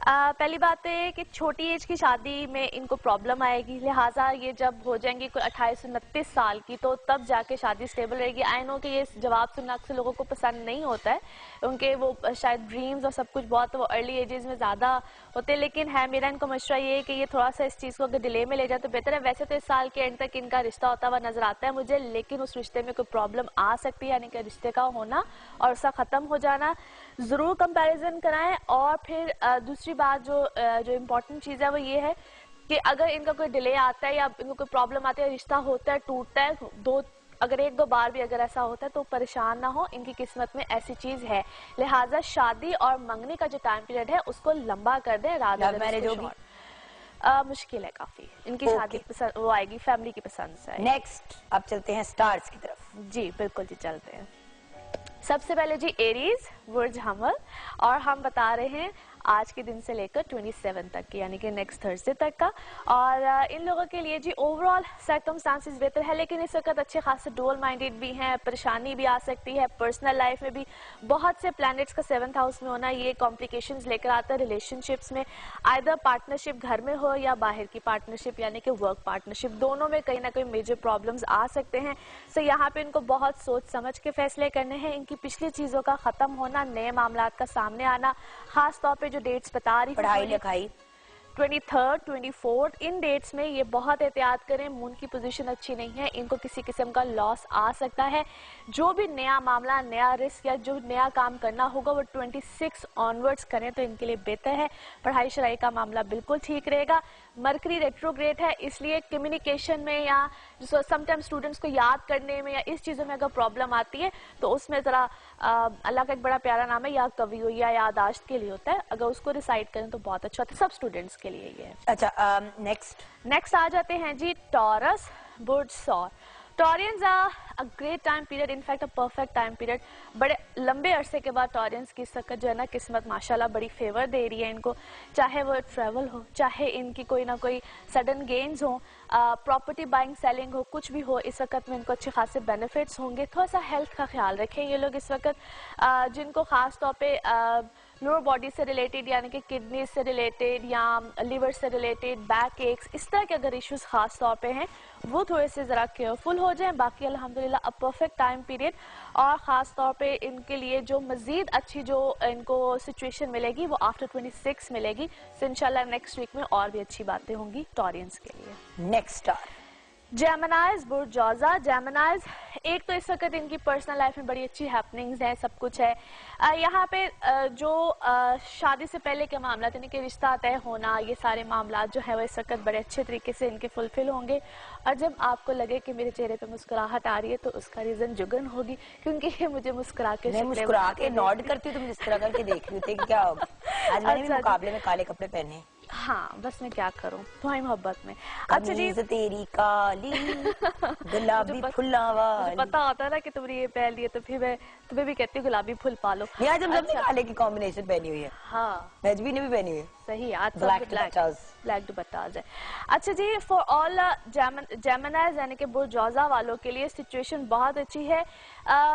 S3: पहली बात तो ये कि छोटी एज की शादी में इनको प्रॉब्लम आएगी, लिहाजा ये जब हो जाएंगी कोई 28-29 साल की तो तब जाके शादी स्टेबल रहेगी। आई नो कि ये जवाब सुनना अक्सर लोगों को पसंद नहीं होता है, उनके वो शायद ड्रीम्स और सब कुछ बहुत वो अर्ली एजेस में ज़्यादा होते हैं, लेकिन है मेरा इनको मशवरा ये है कि ये थोड़ा सा इस चीज़ को अगर डिले में ले जाए तो बेहतर है। वैसे तो इस साल के एंड तक इनका रिश्ता होता हुआ नजर आता है मुझे, लेकिन उस रिश्ते में कोई प्रॉब्लम आ सकती है, यानी कि रिश्ते का होना और उसका ख़त्म हो जाना। ज़रूर कंपैरिजन कराएं। और फिर दूसरी बात जो इम्पोर्टेंट चीज़ है वो ये है कि अगर इनका कोई डिले आता है या इनको कोई प्रॉब्लम आती है, रिश्ता होता है, टूटता है, अगर 1-2 बार भी अगर ऐसा होता है तो परेशान ना हो, इनकी किस्मत में ऐसी चीज है। लिहाजा शादी और मंगनी का जो टाइम पीरियड है उसको लंबा कर दें।
S1: लव मैरिज होगी?
S3: मुश्किल है काफी, इनकी शादी पसंद वो आएगी फैमिली की पसंद से।
S1: नेक्स्ट अब चलते हैं स्टार्स की तरफ।
S3: जी बिल्कुल जी, चलते हैं। सबसे पहले जी एरीज, बुर्ज हमल, और हम बता रहे हैं आज के दिन से लेकर 27 तक की, यानी कि नेक्स्ट थर्सडे तक का। और इन लोगों के लिए जी ओवरऑल सर्कमस्टांसेस बेहतर है, लेकिन इस वक्त अच्छे खासे डुअल माइंडेड भी हैं, परेशानी भी आ सकती है। पर्सनल लाइफ में भी बहुत से प्लैनेट्स का 7th हाउस में होना ये कॉम्प्लिकेशंस लेकर आता है रिलेशनशिप्स में, आइदर पार्टनरशिप घर में हो या बाहर की पार्टनरशिप यानी कि वर्क पार्टनरशिप, दोनों में कहीं ना कहीं मेजर प्रॉब्लम्स आ सकते हैं। सो यहाँ पे इनको बहुत सोच समझ के फैसले करने हैं। इनकी पिछली चीजों का खत्म होना, नए मामलात का सामने आना, खास तौर पे जो डेट्स बता रही,
S1: पढ़ाई लिखाई
S3: 23rd 24th इन डेट्स में ये बहुत एहतियात करें। मून की पोजीशन अच्छी नहीं है, इनको किसी किस्म का लॉस आ सकता है। जो भी नया मामला, नया रिस्क या जो नया काम करना होगा वो 26 ऑनवर्ड्स करें तो इनके लिए बेहतर है। पढ़ाई शराई का मामला बिल्कुल ठीक रहेगा। मरकरी रेट्रोग्रेड है, इसलिए कम्युनिकेशन में या समटाइम स्टूडेंट्स को याद करने में या इस चीज़ों में अगर प्रॉब्लम आती है तो उसमें ज़रा अल्लाह का एक बड़ा प्यारा नाम है या कवि हो या यादाश्त के लिए होता है, अगर उसको रिसाइड करें तो बहुत अच्छा होता है, सब स्टूडेंट्स के लिए ये है।
S1: अच्छा, नेक्स्ट
S3: आ जाते हैं जी टॉरस, बुर्ज सौर। Taureans a great time period, in fact a perfect time period. बड़े लंबे अरसे के बाद टॉरियंस की सकत जो है ना किस्मत माशाल्लाह बड़ी फेवर दे रही है इनको, चाहे वो ट्रैवल हो, चाहे इनकी कोई ना कोई सडन गेन्स हो, प्रॉपर्टी बाइंग सेलिंग हो, कुछ भी हो, इस वक्त में इनको अच्छे खासे बेनिफिट्स होंगे। थोड़ा सा हेल्थ का ख्याल रखें ये लोग इस वक्त, जिनको खास तौर पे
S4: लोअर बॉडी से रिलेटेड यानी कि किडनी से रिलेटेड या लिवर से रिलेटेड, बैक एक्स, इस तरह के अगर इश्यूज खास तौर पे हैं वो थोड़े से ज़रा केयरफुल हो जाएं। बाकी अल्हम्दुलिल्लाह अ परफेक्ट टाइम पीरियड, और ख़ास तौर पे इनके लिए जो मज़ीद अच्छी जो इनको सिचुएशन मिलेगी वो आफ्टर 26 मिलेगी। सो इंशाल्लाह नेक्स्ट वीक में और भी अच्छी बातें होंगी टॉरियंस के लिए।
S1: नेक्स्ट स्टार
S4: जेमिनाइज बुर्ज जौज़ा। जेमिनाइज, एक तो इस वक्त इनकी पर्सनल लाइफ में बड़ी अच्छी हैपनिंग्स हैं, सब कुछ है। यहाँ पे जो शादी से पहले के मामला यानी कि रिश्ता तय होना, ये सारे मामला जो है वो इस वक्त बड़े अच्छे तरीके से इनके फुलफिल होंगे। और जब आपको लगे कि मेरे चेहरे पे मुस्कुराहट आ रही है तो उसका रीज़न जुगन होगी, क्योंकि ये मुझे मुस्कुरा के
S1: नॉड करती हूँ, तुम जिस तरह करके देख रही थी कि क्या होगा। आज मैंने भी मुकाबले में काले कपड़े पहने।
S4: हाँ, बस मैं क्या करूं तुम्हारी मोहब्बत में। अच्छा जी,
S1: तेरी काली गुलाबी फुल्ला वाली।
S4: पता होता है ना कि तुमने ये पहन लिए तो फिर मैं तुम्हें भी कहती हूँ गुलाबी फुल पालो।
S1: आज हम सबने काले की कॉम्बिनेशन पहनी हुई है।
S4: हाँ,
S1: नजबी ने भी पहनी हुई है।
S4: सही, आज
S1: ब्लैक
S4: दुपट्टाज है। अच्छा जी, फॉर ऑल जेमिनाइज यानी कि बुर्ज जौज़ा वालों के लिए सिचुएशन बहुत अच्छी है।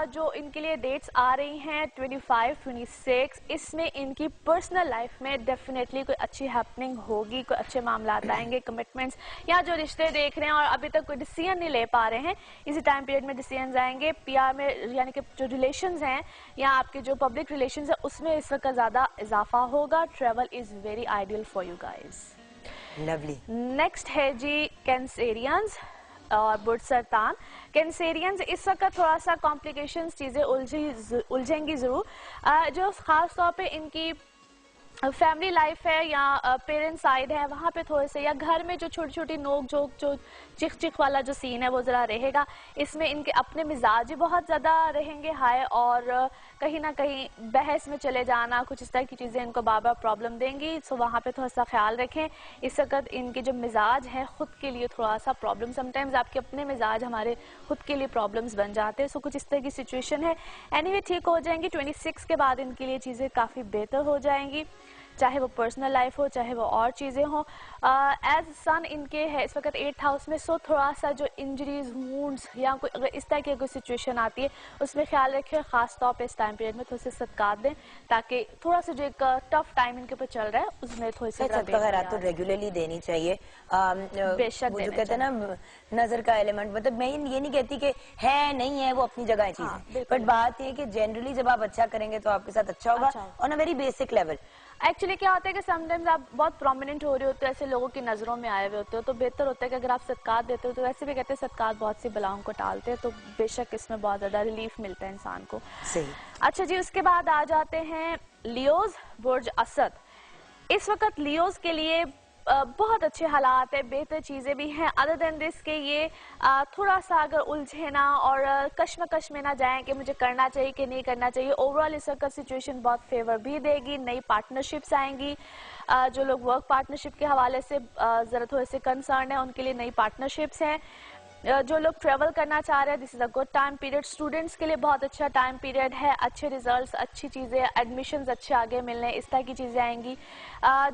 S4: जो इनके लिए डेट्स आ रही हैं 25, 26, इसमें इनकी पर्सनल लाइफ में डेफिनेटली कोई अच्छी हैपनिंग होगी, कोई अच्छे मामला आएंगे, कमिटमेंट्स या जो रिश्ते देख रहे हैं और अभी तक कोई डिसीजन नहीं ले पा रहे हैं, इसी टाइम पीरियड में डिसीजन आएंगे। पीआर में यानी कि जो रिलेशंस हैं या आपके जो पब्लिक रिलेशंस हैं उसमें इस वक्त ज़्यादा इजाफा होगा। Travel is very ideal for you guys.
S1: Lovely.
S4: Next है जी कैंसेरियंस और बुर्ज सरतान। कैंसेरियंस इस वक्त थोड़ा सा कॉम्प्लिकेशंस, चीज़ें उलझेंगी ज़रूर। जो ख़ास तौर पे इनकी फैमिली लाइफ है या पेरेंट साइड है, वहाँ पे थोड़े से या घर में जो छोटी छोटी नोक झोंक, जो चिख चिख वाला जो सीन है वो ज़रा रहेगा। इसमें इनके अपने मिजाज ही बहुत ज़्यादा रहेंगे हाई, और कहीं ना कहीं बहस में चले जाना, कुछ इस तरह की चीज़ें इनको बार बार प्रॉब्लम देंगी। सो वहाँ पे थोड़ा सा ख्याल रखें। इस वक्त इनके जो मिजाज हैं ख़ुद के लिए थोड़ा सा प्रॉब्लम, समटाइम्स आपके अपने मिजाज हमारे खुद के लिए प्रॉब्लम्स बन जाते हैं। सो कुछ इस तरह की सिचुएशन है। एनीवे ठीक हो जाएंगी। 26 के बाद इनके लिए चीज़ें काफ़ी बेहतर हो जाएंगी, चाहे वो पर्सनल लाइफ हो चाहे वो और चीज़ें हों। एज सन इनके है इस वक्त 8th हाउस में। सो थोड़ा सा जो इंजरीज, वुंड्स या कोई अगर इस तरह की कोई सिचुएशन आती है उसमें ख्याल रखें। ख़ास तौर पे इस टाइम पीरियड में थोड़े से सदकात दें, ताकि थोड़ा सा जो एक टफ टाइम इनके ऊपर चल रहा है उसमें थोड़ी सी
S1: खैरात तो रेगुलरली देनी चाहिए।
S4: बेशक
S1: जो कहते हैं ना नजर का एलिमेंट, मतलब मैं ये नहीं कहती कि है नहीं है, वो अपनी जगह है चीजें, बट बात ये है कि जनरली जब आप अच्छा करेंगे तो आपके साथ अच्छा होगा on a very basic level.
S4: Actually क्या होता है कि समटाइम्स आप बहुत प्रोमिनेंट हो रहे होते हो, ऐसे लोगों की नज़रों में आए हुए होते हो, तो बेहतर होता है कि अगर आप सदकात देते हो, तो वैसे भी कहते हैं सदकात बहुत सी बलाओं को टालते हैं, तो बेशक इसमें बहुत ज़्यादा रिलीफ मिलता है इंसान को।
S1: सही।
S4: अच्छा जी, उसके बाद आ जाते हैं लियोज बुर्ज असद। इस वक्त लियोज के लिए बहुत अच्छे हालात है, बेहतर चीज़ें भी हैं। अदर देन दिस के ये थोड़ा सा अगर उलझे ना और कश्मकश में ना जाएं कि मुझे करना चाहिए कि नहीं करना चाहिए। ओवरऑल इस वक्त सिचुएशन बहुत फेवर भी देगी। नई पार्टनरशिप्स आएंगी। जो लोग वर्क पार्टनरशिप के हवाले से ज़रा थोड़े से कंसर्न है उनके लिए नई पार्टनरशिप्स हैं। जो लोग ट्रेवल करना चाह रहे हैं, this is a good time period. Students के लिए बहुत अच्छा टाइम पीरियड है। अच्छे रिजल्ट्स, अच्छी चीज़ें, एडमिशन्स अच्छे आगे मिलने, इस तरह की चीज़ें आएंगी।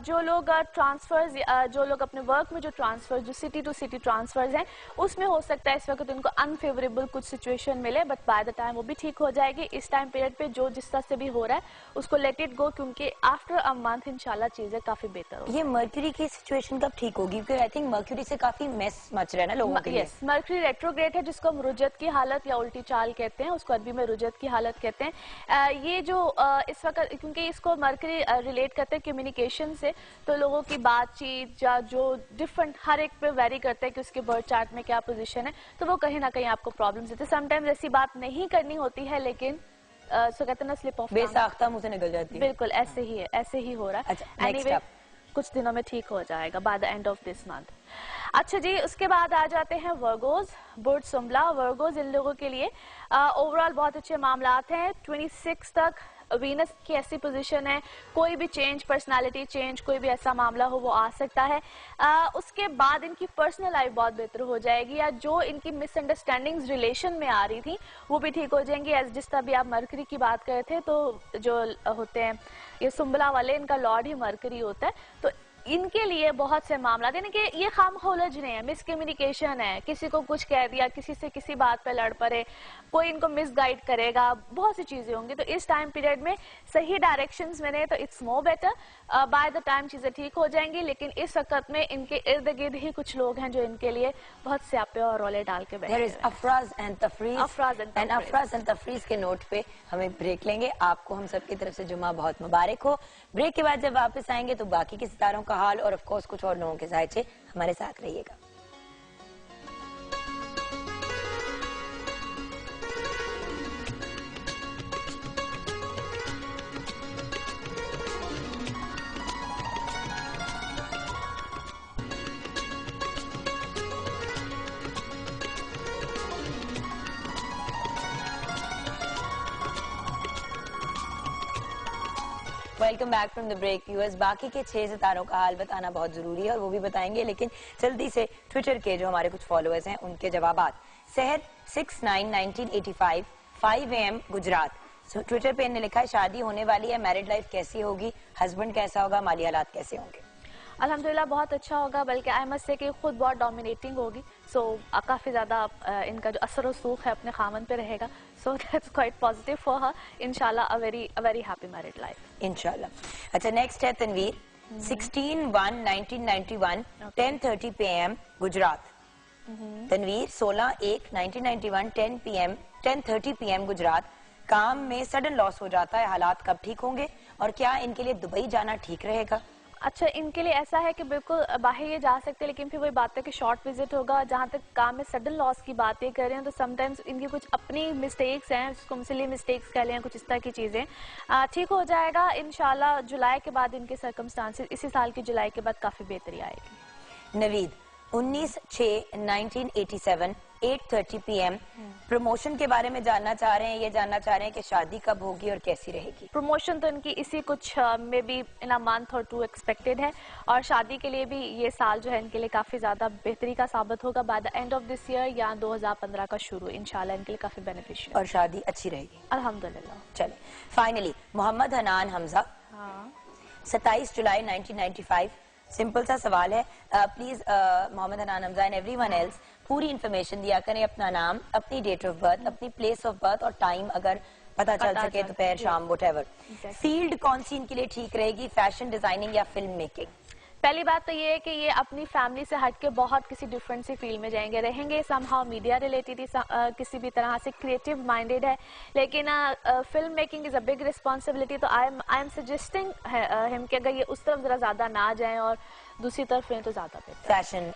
S4: जो लोग ट्रांसफर्स, जो लोग अपने वर्क में जो ट्रांसफर, जो सिटी टू सिटी ट्रांसफर्स हैं, उसमें हो सकता है इस वक्त उनको अनफेवरेबल कुछ सिचुएशन मिले, बट बाय द टाइम वो भी ठीक हो जाएगी। इस टाइम पीरियड पे जो जिस तरह से भी हो रहा है उसको लेट इट गो, क्योंकि आफ्टर अ मंथ इंशाल्लाह चीज़ें काफ़ी बेहतर होगी।
S1: ये मर्क्यूरी की सिचुएशन कब ठीक होगी? क्योंकि आई थिंक मर्क्यूरी से काफी मेस मच रहा है ना लोगों के लिए।
S4: मर्क्यूरी रेट्रोग्रेड है, जिसको हम रुजत की हालत या उल्टी चाल कहते हैं, उसको अरबी में रुजत की हालत कहते हैं। ये जो इस वक्त, क्योंकि इसको मर्क्यूरी रिलेट करते हैं कम्युनिकेशन से, तो लोगों की बातचीत या जो डिफरेंट हर एक पे वेरी करता है कि उसके बर्थ चार्ट में क्या पोजीशन है, तो वो कहीं ना कहीं आपको प्रॉब्लम्स देते हैं। समटाइम्स ऐसी बात नहीं करनी होती है, लेकिन सो कहते हैं ना स्लिप ऑफ
S1: बेसाख्ता मुंह से निकल जाती है।
S4: बिल्कुल ऐसे ही है, ऐसे ही हो रहा है।
S1: अच्छा,
S4: एनीवे कुछ दिनों में ठीक हो जाएगा by the end of this month. अच्छा जी, उसके बाद आ जाते हैं वर्गोज बुर्ज सुम्बला। वर्गोज इन लोगों के लिए ओवरऑल बहुत अच्छे मामलात हैं। 26 तक वीनस की ऐसी पोजीशन है, कोई भी चेंज, पर्सनालिटी चेंज, कोई भी ऐसा मामला हो वो आ सकता है। उसके बाद इनकी पर्सनल लाइफ बहुत बेहतर हो जाएगी, या जो इनकी मिसअंडरस्टैंडिंग्स रिलेशन में आ रही थी वो भी ठीक हो जाएंगी। एज जिस तरह भी आप मरकरी की बात कर रहे थे, तो जो होते हैं ये सुम्बला वाले, इनका लॉर्ड ही मरकरी होता है, तो इनके लिए बहुत से मामला, यानी कि ये खामखोलजने है, मिसकम्युनिकेशन है, किसी को कुछ कह दिया, किसी से किसी बात पे लड़ पड़े, कोई इनको मिसगाइड करेगा, बहुत सी चीजें होंगी। तो इस टाइम पीरियड में सही डायरेक्शंस में तो it's more better, by the time चीजें ठीक हो जाएंगी। लेकिन इस वक्त में इनके इर्द गिर्द ही कुछ लोग हैं जो इनके लिए बहुत स्यापे और रोले डाल के बैठे हैं।
S1: अफराज एंड तफरीज के नोट पे हमें ब्रेक लेंगे। आपको हम सबकी तरफ से जुम्मा बहुत मुबारक हो। ब्रेक के बाद जब वापस आएंगे तो बाकी के सितारों का हाल और ऑफ कोर्स कुछ और लोगों के जायचे, हमारे साथ रहिएगा। Welcome back from the break viewers. बाकी के 6 सितारों का हाल बताना बहुत जरूरी है और वो भी बताएंगे, लेकिन जल्दी से ट्विटर के जो हमारे कुछ फॉलोअर्स हैं उनके जवाबात। सहर 691985 5 AM गुजरात, ट्विटर पे इन्होंने लिखा है शादी होने वाली है, मैरिड लाइफ कैसी होगी, हस्बैंड कैसा होगा, माली हालात कैसे होंगे।
S4: अल्हम्दुलिल्लाह बहुत अच्छा होगा, बल्कि आई मस्ट से कि खुद बहुत डोमिनेटिंग होगी। सो काफ़ी ज़्यादा इनका जो असर सूख है अपने खामन पे रहेगा। So that's quite positive for her. इंशाल्लाह a very happy married life इंशाल्लाह।
S1: अच्छा, नेक्स्ट है तनवीर 16/1/1991 10:30 PM गुजरात। तनवीर 16/1/1991 10:30 PM गुजरात। काम में सडन लॉस हो जाता है, हालात कब ठीक होंगे और क्या इनके लिए दुबई जाना ठीक रहेगा?
S4: अच्छा, इनके लिए ऐसा है कि बिल्कुल बाहर ये जा सकते हैं, लेकिन फिर वही बात है कि शॉर्ट विजिट होगा। जहाँ तक काम में सडन लॉस की बातें कर रहे हैं तो समटाइम्स इनकी कुछ अपनी मिस्टेक्स हैं, उसको सिली मिस्टेक्स कह लें, कुछ इस तरह की चीज़ें। ठीक हो जाएगा इंशाल्लाह। जुलाई के बाद इनके सर्कमस्टांसेस, इसी साल की जुलाई के बाद काफ़ी बेहतरी आएगी।
S1: नवीद 19/6/1987 8:30 PM प्रमोशन के बारे में जानना चाह रहे हैं। ये जानना चाह रहे हैं कि शादी कब होगी और कैसी रहेगी।
S4: प्रमोशन तो इनकी इसी कुछ में भी इन अ मंथ और 2 एक्सपेक्टेड है, और शादी के लिए भी ये साल जो है इनके लिए काफी ज्यादा बेहतरी का साबित होगा। By the end of this year या 2015 का शुरू इंशाल्लाह इनके लिए काफी बेनिफिशियल
S1: और शादी अच्छी रहेगी
S4: अल्हम्दुलिल्लाह।
S1: चले फाइनली मोहम्मद हनान हमजा 27 जुलाई 1995। सिंपल सा सवाल है, please Mohammad Hanan Hamza and everyone else पूरी इन्फॉर्मेशन दिया करें, अपना नाम, अपनी डेट ऑफ बर्थ, अपनी प्लेस ऑफ बर्थ और टाइम अगर पता चल सके, दोपहर शाम व्हाटएवर। फील्ड कौन सी इनके लिए ठीक रहेगी, फैशन डिजाइनिंग या फिल्म मेकिंग?
S4: पहली बात तो ये है कि ये अपनी फैमिली से हट के बहुत किसी डिफरेंट सी फील्ड में जाएंगे, रहेंगे समहाउ मीडिया रिलेटेड, किसी भी तरह से क्रिएटिव माइंडेड है, लेकिन film making is a big responsibility. तो आई एम सजेस्टिंग हिम कि अगर ये उस तरफ जरा ज्यादा ना जाएं और दूसरी तरफ हैं तो ज्यादा बेहतर,
S1: फैशन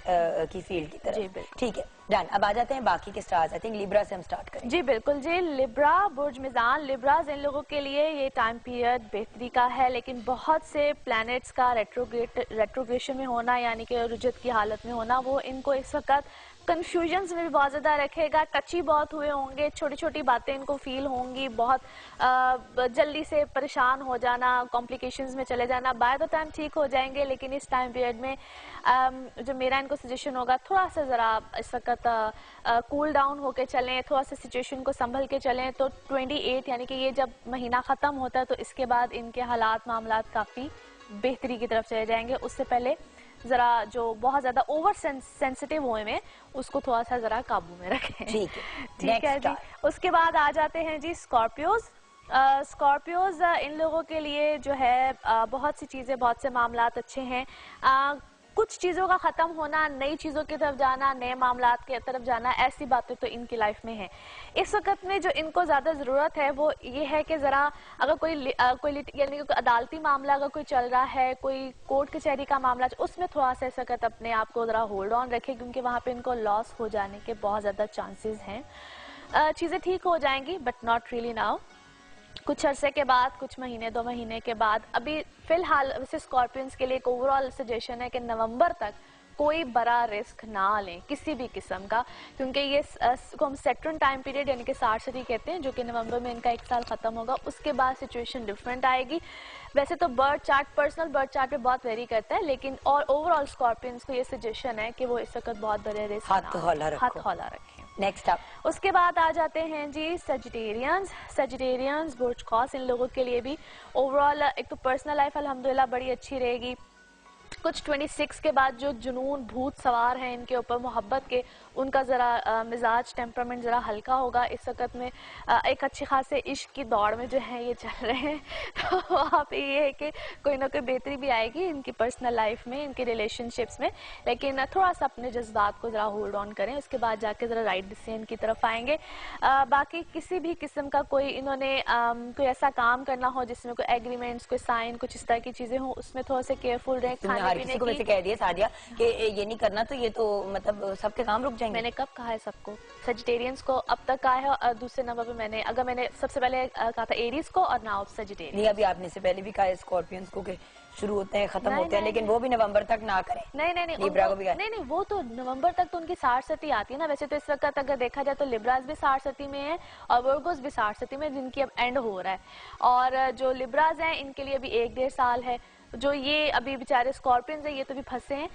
S1: की फील्ड की तरफ।
S4: जी बिल्कुल,
S1: ठीक है, डन। अब आ जाते हैं बाकी के स्टार्स। आई थिंक लिब्रा से हम स्टार्ट करें।
S4: जी बिल्कुल जी। लिब्रा, बुर्ज मिजान, लिब्राज इन लोगों के लिए ये टाइम पीरियड बेहतरी का है, लेकिन बहुत से प्लैनेट्स का रेट्रोग्रेशन में होना, यानी कि रुजत की हालत में होना, वो इनको इस वक्त कंफ्यूजन्स में भी बहुत ज़्यादा रखेगा। टची बहुत हुए होंगे, छोटी छोटी बातें इनको फील होंगी, बहुत जल्दी से परेशान हो जाना, कॉम्प्लिकेशंस में चले जाना। बाय द टाइम ठीक हो जाएंगे, लेकिन इस टाइम पीरियड में जो मेरा इनको सजेशन होगा, थोड़ा सा ज़रा इस वक्त कूल डाउन होकर चलें, थोड़ा सा सिचुएशन को संभल के चलें। तो 28 यानी कि ये जब महीना ख़त्म होता है तो इसके बाद इनके हालात मामलात काफ़ी बेहतरी की तरफ चले जाएंगे। उससे पहले जरा जो बहुत ज्यादा ओवर सेंसिटिव हुए में उसको थोड़ा सा जरा काबू में रखें। ठीक है जी। उसके बाद आ जाते हैं जी स्कॉर्पियोज। स्कॉर्पियोज इन लोगों के लिए जो है बहुत सी चीजें, बहुत से मामलात अच्छे हैं। कुछ चीज़ों का ख़त्म होना, नई चीज़ों की तरफ जाना, नए मामलात की तरफ जाना, ऐसी बातें तो इनकी लाइफ में है। इस वक्त में जो इनको ज़्यादा ज़रूरत है वो ये है कि ज़रा अगर कोई यानी कि अदालती मामला अगर कोई चल रहा है, कोई कोर्ट कचहरी का मामला, उसमें थोड़ा सा इस वक्त अपने आप को ज़रा होल्ड ऑन रखे, क्योंकि वहाँ पे इनको लॉस हो जाने के बहुत ज़्यादा चांसेस हैं। चीज़ें ठीक हो जाएंगी बट नॉट रियली नाउ, कुछ अरसे के बाद, कुछ महीने 2 महीने के बाद। अभी फिलहाल वैसे स्कॉर्पियंस के लिए एक ओवरऑल सजेशन है कि नवंबर तक कोई बड़ा रिस्क ना लें किसी भी किस्म का, क्योंकि ये को हम सेट्रन टाइम पीरियड यानी कि सार्सरी कहते हैं, जो कि नवंबर में इनका 1 साल खत्म होगा। उसके बाद सिचुएशन डिफरेंट आएगी। वैसे तो birth chart, personal birth chart पे बहुत वेरी करता है, लेकिन और ओवरऑल स्कॉर्पियंस को ये सजेशन है कि वो इस वक्त बहुत बड़े रिस्क हाथ हौला रखें।
S1: नेक्स्ट अप,
S4: उसके बाद आ जाते हैं जी सजिटेरियंस, बुर्ज कौस। इन लोगों के लिए भी ओवरऑल एक तो पर्सनल लाइफ अल्हम्दुलिल्लाह बड़ी अच्छी रहेगी, कुछ 26 के बाद जो जुनून भूत सवार हैं इनके ऊपर मोहब्बत के, उनका ज़रा मिजाज टेम्परामेंट ज़रा हल्का होगा इस वक्त में। एक अच्छी खासे इश्क की दौड़ में जो है ये चल रहे हैं, तो वहाँ पे ये है कि कोई ना कोई बेहतरी भी आएगी इनकी पर्सनल लाइफ में, इनके रिलेशनशिप्स में, लेकिन थोड़ा सा अपने जज्बात को ज़रा होल्ड ऑन करें, उसके बाद जाके ज़रा राइट डिसीजन की तरफ आएंगे। बाकी किसी भी किस्म का कोई इन्होंने कोई ऐसा काम करना हो जिसमें कोई एग्रीमेंट्स, कोई साइन, कुछ इस तरह की चीज़ें हों, उसमें थोड़ा सा केयरफुल रहें। खाने पीने
S1: को वैसे कह दिया सादिया कि ये नहीं करना, तो ये तो मतलब सबके काम रुक जाएंगे।
S4: मैंने कब कहा है सबको? सजिटेरियंस को अब तक कहा है, और दूसरे नंबर पे मैंने सबसे पहले कहा था एरीज को, और नाउ सजिटेरियंस।
S1: नहीं, अभी आपने से पहले भी कहा है स्कॉर्पियंस को कि शुरू होते हैं खत्म होते हैं, लेकिन वो भी नवंबर तक ना करें।
S4: नहीं,
S1: लिब्रा को भी
S4: नहीं, वो तो नवंबर तक तो उनकी 60 आती है ना। वैसे तो इस वक्त अगर देखा जाए तो लिब्रास भी 60 में है और वर्गोस भी 60 में, जिनकी अब एंड हो रहा है। और जो लिब्रास हैं इनके लिए अभी 1-1.5 साल है। जो ये अभी बेचारे स्कॉर्पियंस हैं, ये तो भी फंसे हैं।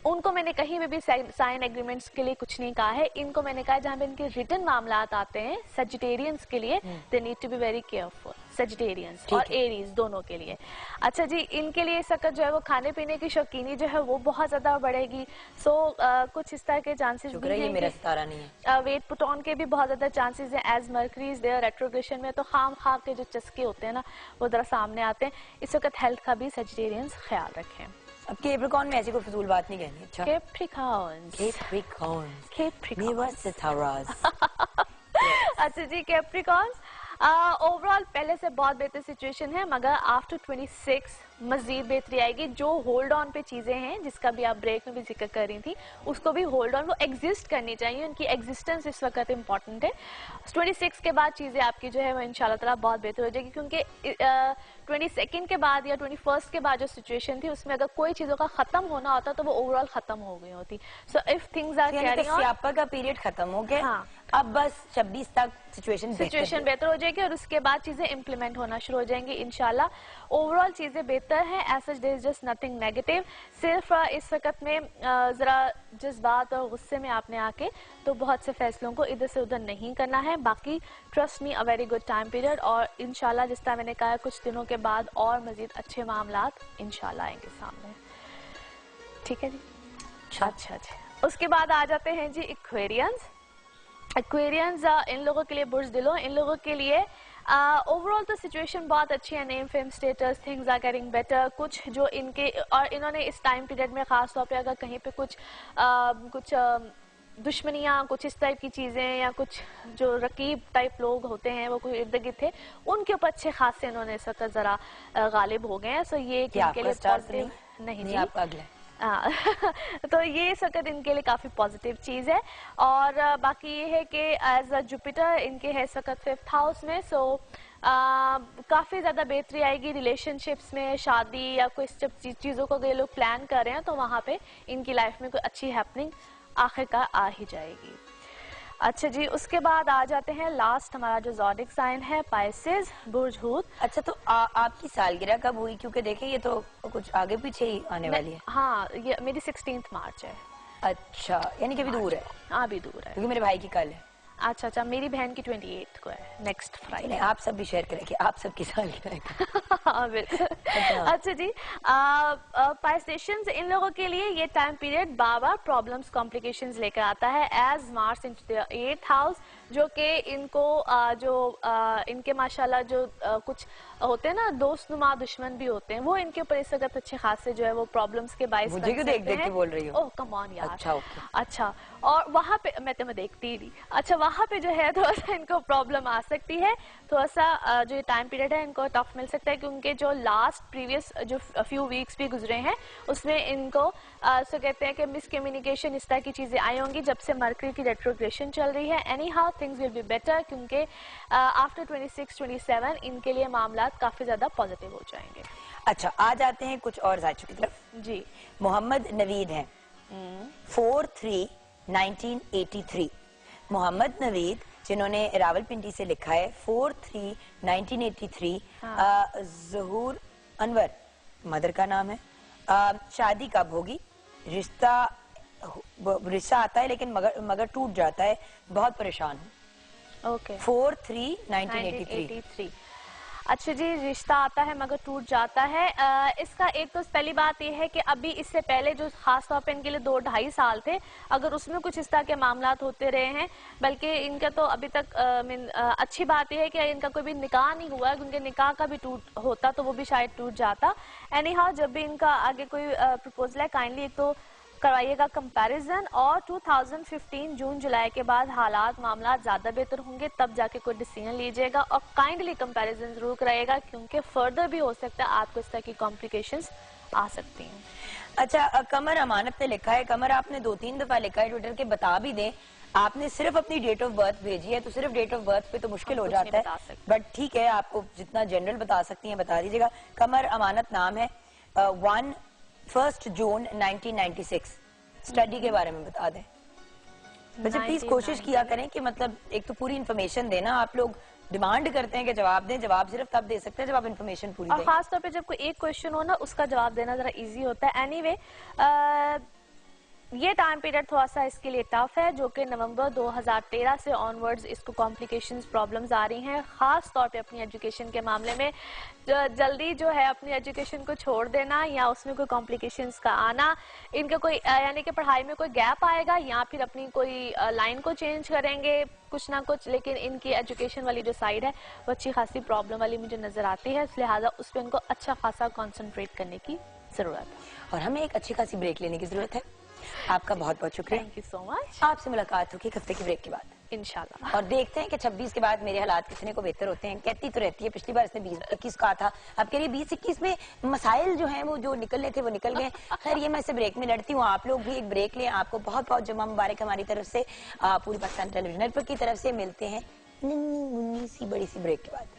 S4: उनको मैंने कहीं में भी साइन एग्रीमेंट्स के लिए कुछ नहीं कहा है। इनको मैंने कहा जहाँ पे इनके रिटन मामलात आते हैं सजिटेरियंस के लिए, they need to be very careful, Sagittarians और एरीज दोनों के लिए। अच्छा जी, इनके लिए इस वक्त जो है वो खाने पीने की शौकीनी जो है वो बहुत ज्यादा बढ़ेगी। सो कुछ इस तरह के चांसेस भी हैं,
S1: मेरा सितारा नहीं है।
S4: वेट पुट ऑन के भी बहुत ज्यादा चांसेस हैं, as Mercury is there retrogression में, तो खाम खा के जो चस्के होते हैं ना वो जरा सामने आते हैं। इस वक्त हेल्थ का भी सजिटेरियंस ख्याल रखें।
S1: अब कैप्रिकॉर्न में ऐसी कोई फजूल बात नहीं कहनी। अच्छा,
S4: अच्छा जी, कैप्रिकॉर्न ओवरऑल पहले से बहुत बेहतर सिचुएशन है, मगर आफ्टर 26 मजीद बेहतरी आएगी। जो होल्ड ऑन पे चीजें हैं जिसका भी आप ब्रेक में भी जिक्र कर रही थी, उसको भी होल्ड ऑन, वो एग्जिस्ट करनी चाहिए, उनकी एग्जिस्टेंस इस वक्त इंपॉर्टेंट है। 26 के बाद चीजें आपकी जो है वो इंशाल्लाह ताला बहुत बेहतर हो जाएगी, क्योंकि 22 के बाद या 21 के बाद जो सिचुएशन थी उसमें अगर कोई चीजों का खत्म होना होता तो वो ओवरऑल खत्म हो गई होती। So if things are carrying on,
S1: स्यापा का पीरियड खत्म हो गया। हाँ। अब बस 26 तक सिचुएशन
S4: बेहतर हो जाएगी और उसके बाद चीजें इम्प्लीमेंट होना शुरू हो जाएंगी इंशाल्लाह। ओवरऑल चीजें बेहतर हैं, as such there is just nothing negative. सिर्फ इस वक्त में जरा जज्बात और गुस्से में आपने आके तो बहुत से फैसलों को इधर से उधर नहीं करना है। बाकी trust me, a very good time period, और इंशाल्लाह जिस तरह मैंने कहा कुछ दिनों के बाद और मजीद अच्छे मामलात इंशाल्लाह आएंगे सामने। ठीक है जी, अच्छा जी। उसके बाद आ जाते हैं जी एक्वेरियंस। एक्वेरियंस इन लोगों के लिए बुर्ज दिलो, इन लोगों के लिए ओवरऑल तो सिचुएशन बहुत अच्छी है, name fame status things are getting better. कुछ जो इनके और इन्होंने इस टाइम पीरियड में खास तौर पे अगर कहीं पे कुछ दुश्मनियाँ, कुछ इस टाइप की चीज़ें या कुछ जो रकीब टाइप लोग होते हैं वो कोई इर्द गिर्द थे, उनके ऊपर अच्छे खासे इन्होंने इस वक्त ज़रा गालिब हो गए हैं। सो ये इनके लिए पॉजिटिव नहीं जी, आपका अगला तो ये इस वक्त इनके लिए काफी पॉजिटिव चीज है। और बाकी ये है कि एज अ जुपिटर इनके है इस वक्त 5th हाउस में। सो काफी ज्यादा बेहतरी आएगी रिलेशनशिप्स में, शादी या कोई चीजों को ये लोग प्लान कर रहे हैं तो वहां पे इनकी लाइफ में कोई अच्छी हैपनिंग आखिरकार आ ही जाएगी। अच्छा जी, उसके बाद आ जाते हैं लास्ट हमारा जो ज़ोडिक साइन है पाइसेस, बुर्ज हूत।
S1: अच्छा, तो आपकी सालगिरह कब हुई? क्योंकि देखिए ये तो कुछ आगे पीछे ही आने वाली है।
S4: हाँ, ये मेरी 16 मार्च है।
S1: अच्छा, यानी कि अभी दूर है।
S4: हाँ, अभी दूर है,
S1: क्योंकि मेरे भाई की कल है।
S4: अच्छा, मेरी बहन की 28 को है, नेक्स्ट फ्राइडे।
S1: आप सब भी शेयर करेंगे, आप सबकी सालगिरह।
S4: हाँ बिल्कुल। अच्छा जी, पाइसेशंस इन लोगों के लिए ये टाइम पीरियड बार प्रॉब्लम्स कॉम्प्लिकेशंस लेकर आता है, as Mars into the 8th house, जो कि इनको इनके माशाल्लाह जो कुछ होते हैं ना दोस्तनुमा दुश्मन भी होते हैं, वो इनके ऊपर इस वक्त अच्छे खासे जो है वो प्रॉब्लम्स के बाइस
S1: मुझे क्यों देख के बोल रही हो?
S4: ओह कम ऑन यार।
S1: अच्छा,
S4: और वहाँ पे मैं तुम्हें देखती ही। अच्छा, वहाँ पे जो है थोड़ा सा इनको प्रॉब्लम आ सकती है, थोड़ा सा जो टाइम पीरियड है इनको टफ मिल सकता है, क्योंकि जो लास्ट प्रीवियस जो फ्यू वीक्स भी गुजरे हैं उसमें इनको सो कहते हैं कि मिसकम्युनिकेशन इस तरह की चीजें आई होंगी जब से मरकरी की रेट्रोग्रेशन चल रही है। Any how things will be better, क्योंकि आफ्टर 26-27 इनके लिए मामला काफी ज्यादा पॉजिटिव हो जाएंगे।
S1: अच्छा, आ जाते हैं कुछ और जायचों की तरफ
S4: जी।
S1: मोहम्मद नवीद हैं 4/3/1983। मोहम्मद नवीद जिन्होंने रावलपिंडी से लिखा है 4/3/1983। ज़हूर अनवर मदर का नाम है। शादी कब होगी? रिश्ता आता है लेकिन मगर टूट जाता है, बहुत परेशान हूँ।
S4: ओके,
S1: 4/3/1983।
S4: अच्छा जी, रिश्ता आता है मगर टूट जाता है। इसका एक तो पहली बात यह है कि अभी इससे पहले जो खास तौर पे इनके लिए 2-2.5 साल थे, अगर उसमें कुछ इस तरह के मामलात होते रहे हैं, बल्कि इनका तो अभी तक अच्छी बात यह है कि इनका कोई भी निकाह नहीं हुआ है, उनके निकाह का भी टूट होता तो वो भी शायद टूट जाता। एनी हाउ, जब भी इनका आगे कोई प्रपोजल है, काइंडली एक तो करवाइएगा कंपैरिजन, और 2015 जून जुलाई के बाद हालात मामला ज्यादा बेहतर होंगे, तब जाके कोई डिसीजन लीजिएगा, और काइंडली कंपैरिजन जरूर कराइएगा, क्योंकि फर्दर भी हो सकता है आपको इस तरह की कॉम्प्लिकेशंस आ सकती हैं।
S1: अच्छा, कमर अमानत ने लिखा है, कमर आपने 2-3 दफा लिखा है ट्विटर के, बता भी दें आपने सिर्फ अपनी डेट ऑफ बर्थ भेजी है, तो सिर्फ डेट ऑफ बर्थ पे तो मुश्किल हो जाता है, बट ठीक है, आपको जितना जनरल बता सकती हैं बता दीजिएगा। कमर अमानत नाम है। 1 जून 1996 स्टडी के बारे में बता दें। वैसे प्लीज कोशिश किया करें कि मतलब एक तो पूरी इन्फॉर्मेशन देना, आप लोग डिमांड करते हैं कि जवाब दें, जवाब सिर्फ तब दे सकते हैं जब आप इन्फॉर्मेशन पूरी दें।
S4: और खास तौर पे जब कोई एक क्वेश्चन हो ना, उसका जवाब देना जरा इजी होता है। एनीवे, ये टाइम पीरियड थोड़ा सा इसके लिए टफ है, जो कि नवंबर 2013 से ऑनवर्ड्स इसको कॉम्प्लिकेशंस प्रॉब्लम्स आ रही हैं, खास तौर पे अपनी एजुकेशन के मामले में। जल्दी जो है अपनी एजुकेशन को छोड़ देना या उसमें कोई कॉम्प्लिकेशंस का आना, इनका कोई यानी कि पढ़ाई में कोई गैप आएगा या फिर अपनी कोई लाइन को चेंज करेंगे कुछ ना कुछ, लेकिन इनकी एजुकेशन वाली जो साइड है वो अच्छी खासी प्रॉब्लम वाली मुझे नजर आती है, लिहाजा उस पर इनको अच्छा खासा कॉन्सेंट्रेट करने की जरूरत है।
S1: और हमें एक अच्छी खासी ब्रेक लेने की जरूरत है। आपका बहुत बहुत शुक्रिया,
S4: थैंक यू सो मच।
S1: आपसे मुलाकात होगी हफ्ते की ब्रेक के बाद
S4: इंशाल्लाह,
S1: और देखते हैं कि 26 के बाद मेरे हालात कितने को बेहतर होते हैं। कहती तो रहती है, पिछली बार इसने 20-21 कहा था, अब कह रही 20-21 में मसाइल जो हैं वो जो निकलने थे वो निकल गए। खैर, ये मैं इसे ब्रेक में लड़ती हूँ, आप लोग भी एक ब्रेक लें। आपको बहुत बहुत जुम्मा मुबारक हमारी तरफ से, पूरी पाकिस्तान टेलीविजन नेटवर्क की तरफ से। मिलते हैं नन्ही मुन्नी सी बड़ी सी ब्रेक के बाद।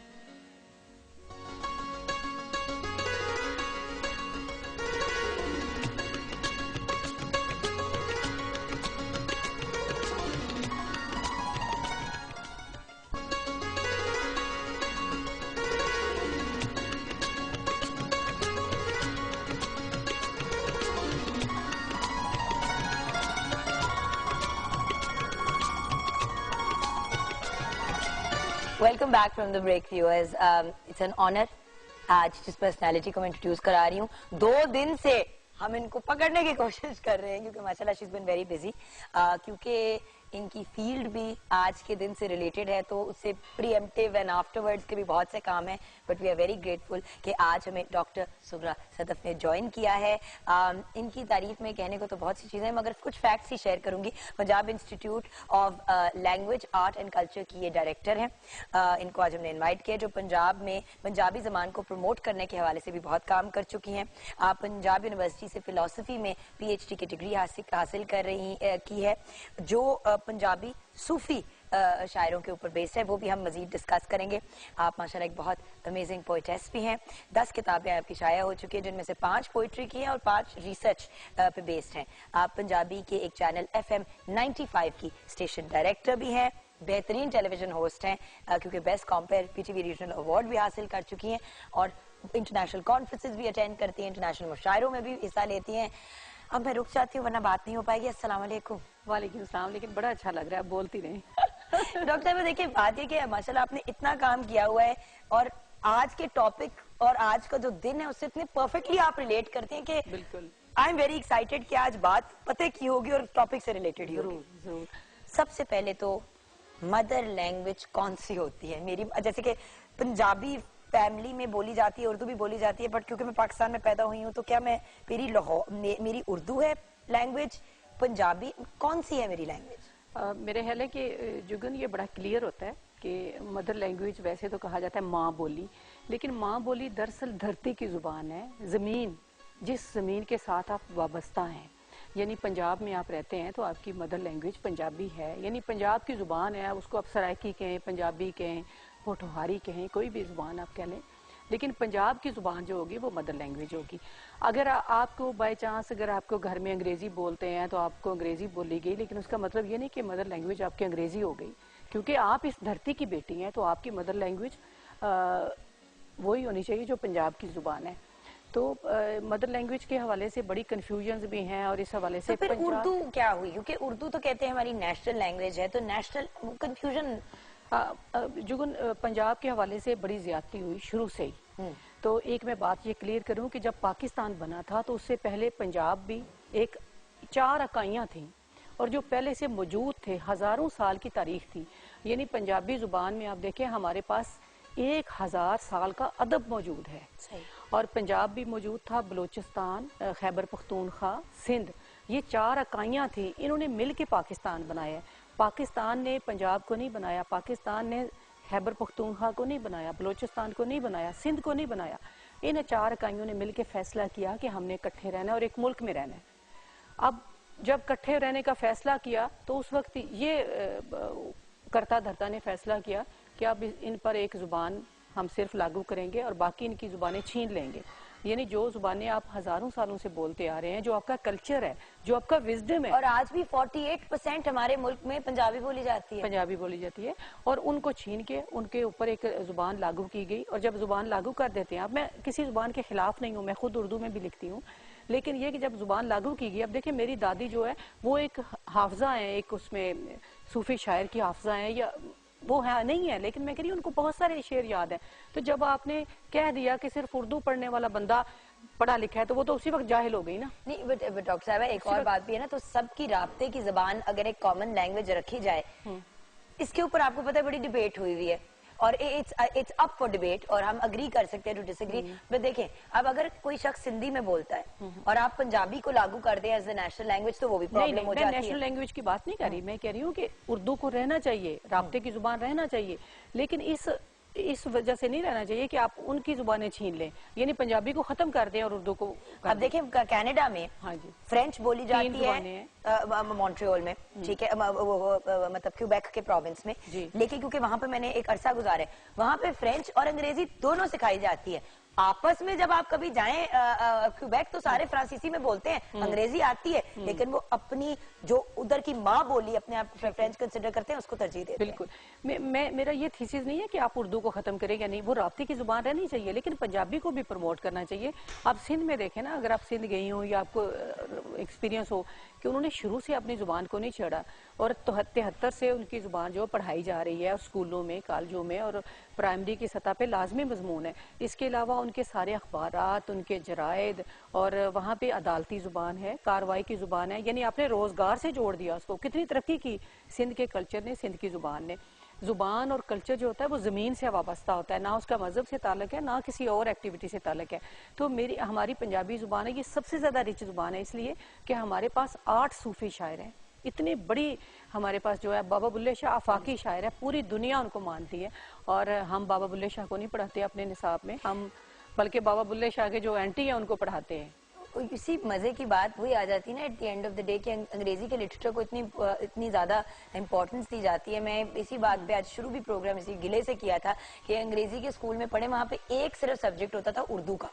S1: Welcome back from the break viewers. It's an honour आज जिस पर्सनालिटी को मैं इंट्रोड्यूस करा रही हूँ, 2 दिन से हम इनको पकड़ने की कोशिश कर रहे हैं क्योंकि माशाल्लाह she is been very busy, क्योंकि इनकी फील्ड भी आज के दिन से रिलेटेड है, तो उससे प्रीएम्प्टिव एंड आफ्टरवर्ड्स के भी बहुत से काम हैं, but we are very grateful कि आज हमें डॉक्टर सुगरा सदफ ने ज्वाइन किया है। इनकी तारीफ में कहने को तो बहुत सी चीजें, मगर कुछ फैक्ट्स ही शेयर करूंगी। Punjab institute of language art and culture की ये डायरेक्टर हैं। इनको आज हमने इन्वाइट किया, जो पंजाब में पंजाबी जबान को प्रमोट करने के हवाले से भी बहुत काम कर चुकी हैं। पंजाब यूनिवर्सिटी से फिलोसफी में PhD की डिग्री हासिल कर रही की है, जो पंजाबी सूफी शायरों के ऊपर बेस्ड है, वो भी हम मजीद डिस्कस करेंगे। आप माशाल्लाह एक बहुत अमेजिंग पोइटेस भी हैं। 10 किताबें आपकी शाया हो चुकी है, जिनमें से 5 पोइट्री की हैं और 5 रिसर्च पे बेस्ड हैं। आप पंजाबी के एक चैनल FM 95 की स्टेशन डायरेक्टर भी हैं, बेहतरीन टेलीविजन होस्ट हैं, क्योंकि best compare PTV regional award भी हासिल कर चुकी हैं, और इंटरनेशनल कॉन्फ्रेंसेज भी अटेंड करती हैं, इंटरनेशनल मुशायरों में भी हिस्सा लेती हैं। अब मैं रुक जाती हूँ वरना बात नहीं हो पाएगी। अस्सलाम वालेकुम।
S5: वालेकुम सलाम, लेकिन बड़ा अच्छा लग रहा है, बोलती नहीं।
S1: डॉक्टर साहब देखिए, बात ये कि माशाल्लाह आपने इतना काम किया हुआ है, और आज के टॉपिक और आज का जो दिन है उससे इतने परफेक्टली आप रिलेट करते हैं कि
S5: बिल्कुल,
S1: आई एम वेरी एक्साइटेड कि आज बात पते की होगी और टॉपिक से रिलेटेड ही होगी।
S5: जरूर जरूर।
S1: सबसे पहले तो मदर लैंग्वेज कौन सी होती है? मेरी जैसे कि पंजाबी फैमिली में बोली जाती है, उर्दू भी बोली जाती है, बट क्योंकि मैं पाकिस्तान में पैदा हुई हूँ तो क्या मैं मेरी उर्दू है लैंग्वेज, पंजाबी कौन सी है मेरी लैंग्वेज?
S5: मेरे ख्याल है कि जुगन ये बड़ा क्लियर होता है कि मदर लैंग्वेज वैसे तो कहा जाता है माँ बोली, लेकिन माँ बोली दरअसल धरती की जुबान है, जमीन, जिस जमीन के साथ आप वाबस्ता हैं। यानी पंजाब में आप रहते हैं तो आपकी मदर लैंग्वेज पंजाबी है, यानी पंजाब की जुबान है, उसको आप सराइकी कहें, पंजाबी कहें, पोठोहारी कहें, कोई भी जुबान आप कह लें, लेकिन पंजाब की जुबान जो होगी वो मदर लैंग्वेज होगी। अगर आपको बाय चांस अगर आपको घर में अंग्रेजी बोलते हैं तो आपको अंग्रेजी बोली गई, लेकिन उसका मतलब ये नहीं कि मदर लैंग्वेज आपकी अंग्रेजी हो गई, क्योंकि आप इस धरती की बेटी हैं, तो आपकी मदर लैंग्वेज वही होनी चाहिए जो पंजाब की जुबान है। तो मदर लैंग्वेज के हवाले से बड़ी कंफ्यूजन्स भी हैं, और इस हवाले से
S1: तो फिर उर्दू क्या हुई? क्योंकि उर्दू तो कहते हैं हमारी नेशनल लैंग्वेज है, तो नेशनल कंफ्यूजन
S5: जुगन, पंजाब के हवाले से बड़ी ज्यादती हुई शुरू से ही। तो एक मैं बात ये क्लियर करूं कि जब पाकिस्तान बना था तो उससे पहले पंजाब भी एक 4 इकाइयां थी और जो पहले से मौजूद थे, हजारों साल की तारीख थी। यानी पंजाबी जुबान में आप देखें हमारे पास 1000 साल का अदब मौजूद है। और पंजाब भी मौजूद था, बलूचिस्तान, खैबर पख्तूनख्वा, सिंध, ये 4 इकाइयां थी। इन्होंने मिल के पाकिस्तान बनाया। पाकिस्तान ने पंजाब को नहीं बनाया, पाकिस्तान ने खैबर पख्तूनख्वा को नहीं बनाया, बलूचिस्तान को नहीं बनाया, सिंध को नहीं बनाया। इन 4 इकाइयों ने मिलकर फैसला किया कि हमने इकट्ठे रहना है और एक मुल्क में रहना है। अब जब इकट्ठे रहने का फैसला किया तो उस वक्त ये करता धरता ने फैसला किया कि अब इन पर एक जुबान हम सिर्फ लागू करेंगे और बाकी इनकी जुबानें छीन लेंगे। यानी जो जुबानें आप हजारों सालों से बोलते आ रहे हैं, जो आपका कल्चर है, जो आपका विजडम है।
S1: और आज भी 48% हमारे मुल्क में पंजाबी बोली जाती है।
S5: पंजाबी बोली जाती है और उनको छीन के उनके ऊपर एक जुबान लागू की गई। और जब जुबान लागू कर देते हैं, अब मैं किसी जुबान के खिलाफ नहीं हूँ, मैं खुद उर्दू में भी लिखती हूँ, लेकिन ये कि जब जुबान लागू की गई, अब देखिए मेरी दादी जो है वो एक हाफजा है, एक उसमें सूफी शायर की हाफजा है, या वो है नहीं है, लेकिन मैं कह रही हूँ उनको बहुत सारे शेर याद है। तो जब आपने कह दिया कि सिर्फ उर्दू पढ़ने वाला बंदा पढ़ा लिखा है, तो वो तो उसी वक्त जाहिल हो गई ना।
S1: नहीं, बट डॉक्टर साहब एक और बात भी है ना, तो सबकी राब्ते की जबान अगर एक कॉमन लैंग्वेज रखी जाए, इसके ऊपर आपको पता है बड़ी डिबेट हुई है और इट्स अप फॉर डिबेट और हम अग्री कर सकते हैं टू डिसएग्री। बट देखें, अब अगर कोई शख्स हिंदी में बोलता है और आप पंजाबी को लागू कर दें एज ए नेशनल लैंग्वेज, तो वो भी प्रॉब्लम हो जाती है।
S5: मैं नेशनल लैंग्वेज की बात नहीं कर रही, मैं कह रही हूँ कि उर्दू को रहना चाहिए, राब्ते की जुबान रहना चाहिए, लेकिन इस वजह से नहीं रहना चाहिए कि आप उनकी जुबानें छीन लें, यानी पंजाबी को खत्म कर दें और उर्दू को। अब
S1: देखें कनाडा में
S5: हाँ जी
S1: फ्रेंच बोली जाती है मॉन्ट्रियल में, ठीक है, मतलब क्यूबेक के प्रोविंस में, लेकिन क्योंकि वहां पे मैंने एक अरसा गुजारा है, वहां पे फ्रेंच और अंग्रेजी दोनों सिखाई जाती है। आपस में जब आप कभी जाएं क्यूबेक तो सारे फ्रांसीसी में बोलते हैं, अंग्रेजी आती है, लेकिन वो अपनी जो उधर की माँ बोली अपने आप फ्रेंच कंसिडर करते हैं, उसको तरजीह देते हैं।
S5: बिल्कुल, मेरा ये थीसिस नहीं है कि आप उर्दू को खत्म करें या नहीं, वो राब्ते की जुबान रहनी चाहिए, लेकिन पंजाबी को भी प्रमोट करना चाहिए। आप सिंध में देखें ना, अगर आप सिंध गई हो या आपको एक्सपीरियंस हो कि उन्होंने शुरू से अपनी जुबान को नहीं छेड़ा और 73 से उनकी जुबान जो पढ़ाई जा रही है स्कूलों में, कॉलेजों में और प्राइमरी की सतह पे लाजमी मजमून है। इसके अलावा उनके सारे अखबारात, उनके जरायद और वहाँ पे अदालती जुबान है, कार्रवाई की जुबान है, यानी आपने रोजगार से जोड़ दिया उसको। कितनी तरक्की की सिंध के कल्चर ने, सिंध की जुबान ने। जुबान और कल्चर जो होता है वो जमीन से वाबस्ता होता है, ना उसका मजहब से ताल्लुक है, ना किसी और एक्टिविटी से ताल्लुक है। तो हमारी पंजाबी जुबान है, ये सबसे ज्यादा रिच जुबान है, इसलिए कि हमारे पास 8 सूफी शायर हैं। इतनी बड़ी हमारे पास जो है बाबा बुल्ले शाह आफाकी शायर है, पूरी दुनिया उनको मानती है। और हम बाबा बुल्ले शाह को नहीं पढ़ाते अपने निसाब में, हम बल्कि बाबा बुल्ले शाह के जो एंटी है उनको पढ़ाते हैं।
S1: इसी मजे की बात वही आ जाती है ना at the end of the day कि अंग्रेजी के लिटरेचर को इतनी ज्यादा इंपॉर्टेंस दी जाती है। मैं इसी बात पे आज शुरू भी प्रोग्राम इसी गिले से किया था कि अंग्रेजी के स्कूल में पढ़े, वहाँ पे एक सिर्फ सब्जेक्ट होता था उर्दू का।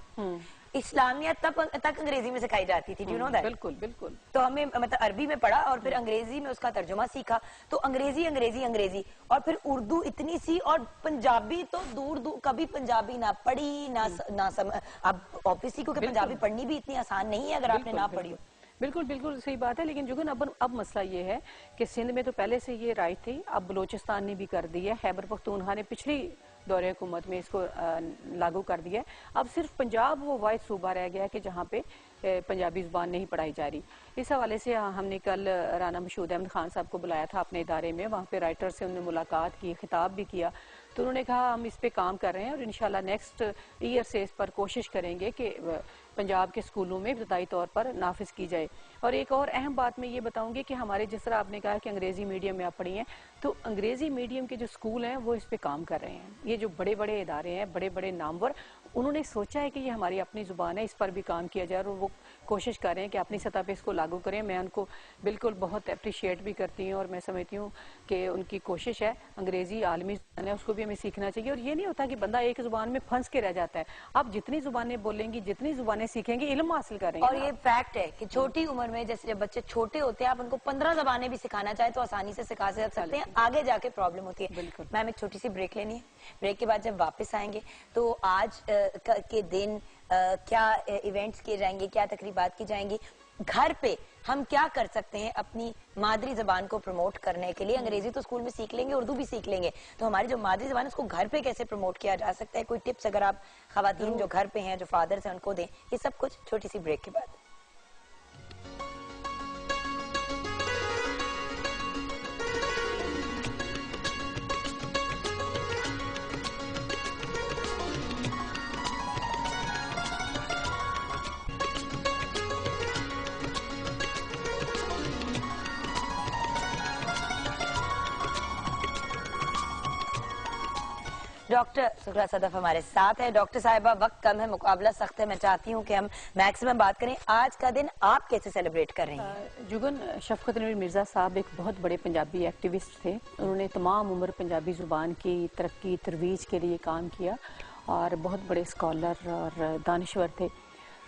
S1: इस्लामियत तक अंग्रेजी में सिखाई जाती थी, यू नो दैट।
S5: बिल्कुल बिल्कुल।
S1: तो हमें मतलब अरबी में पढ़ा और फिर अंग्रेजी में उसका तर्जुमा सीखा, तो अंग्रेजी अंग्रेजी अंग्रेजी और फिर उर्दू इतनी सी, और पंजाबी तो दूर दूर, कभी पंजाबी ना पढ़ी ना अब ऑब्वियसली क्योंकि पंजाबी पढ़नी भी इतनी आसान नहीं है अगर आपने ना पढ़ी हो।
S5: बिल्कुल बिल्कुल सही बात है, लेकिन जुगन अब मसला ये है कि सिंध में तो पहले से ये राइट थी, अब बलूचिस्तान ने भी कर दी है, खैबर पख्तूनख्वा ने पिछली दौरे हुकूमत में इसको लागू कर दिया है। अब सिर्फ पंजाब वो वाहिद सूबा रह गया है कि जहाँ पे पंजाबी जुबान नहीं पढ़ाई जा रही। इस हवाले से हमने कल राना मशहूद अहमद खान साहब को बुलाया था अपने इदारे में, वहाँ पे राइटर से उन्होंने मुलाकात की, खिताब भी किया, तो उन्होंने कहा हम इस पे काम कर रहे हैं और इंशाल्लाह नेक्स्ट ईयर से इस पर कोशिश करेंगे कि पंजाब के स्कूलों में इब्तदाई तौर पर नाफिज की जाए। और एक और अहम बात मैं ये बताऊंगी कि हमारे, जिस तरह आपने कहा कि अंग्रेजी मीडियम में आप पढ़ी हैं, तो अंग्रेजी मीडियम के जो स्कूल हैं वो इस पे काम कर रहे हैं। ये जो बड़े बड़े इदारे हैं, बड़े बड़े नामवर, उन्होंने सोचा है कि ये हमारी अपनी जुबान है, इस पर भी काम किया जाए और वो कोशिश कर रहे हैं कि अपनी सतह पे इसको लागू करें। मैं उनको बिल्कुल बहुत अप्रिशिएट भी करती हूँ और मैं समझती हूँ कि उनकी कोशिश है। अंग्रेजी आलमी जुबान है, उसको भी हमें सीखना चाहिए। और ये नहीं होता कि बंदा एक जुबान में फंस के रह जाता है। आप जितनी जुबानें बोलेंगी, जितनी जुबानें सीखेंगे, इल्म हासिल करेंगे।
S1: और ये फैक्ट है कि छोटी उम्र में, जैसे जब बच्चे छोटे होते हैं, आप उनको 15 जबानें भी सिखाना चाहे तो आसानी से सिखा सकते हैं, आगे जाके प्रॉब्लम होती है।
S5: बिल्कुल।
S1: मैम एक छोटी सी ब्रेक लेनी है, ब्रेक के बाद जब वापस आएंगे तो आज के दिन क्या इवेंट्स किए जाएंगे, क्या तकरीबात की जाएंगी, घर पे हम क्या कर सकते हैं अपनी मादरी जबान को प्रमोट करने के लिए? अंग्रेजी तो स्कूल में सीख लेंगे, उर्दू भी सीख लेंगे, तो हमारी जो मादरी जबान है उसको घर पे कैसे प्रमोट किया जा सकता है? कोई टिप्स अगर आप खवातीन जो घर पे हैं, जो फादर्स हैं, उनको दें, ये सब कुछ छोटी सी ब्रेक के बाद। डॉक्टर सुखरा सदफ हमारे साथ है। डॉक्टर साहिबा, वक्त कम है, मुकाबला सख्त है, मैं चाहती हूँ कि हम मैक्सिमम बात करें। आज का दिन आप कैसे सेलिब्रेट कर रही हैं?
S5: जुगन, शफकत नवीर मिर्ज़ा साहब एक बहुत बड़े पंजाबी एक्टिविस्ट थे। उन्होंने तमाम उम्र पंजाबी ज़ुबान की तरक्की तरवीज के लिए काम किया और बहुत बड़े स्कॉलर और दानिश्वर थे।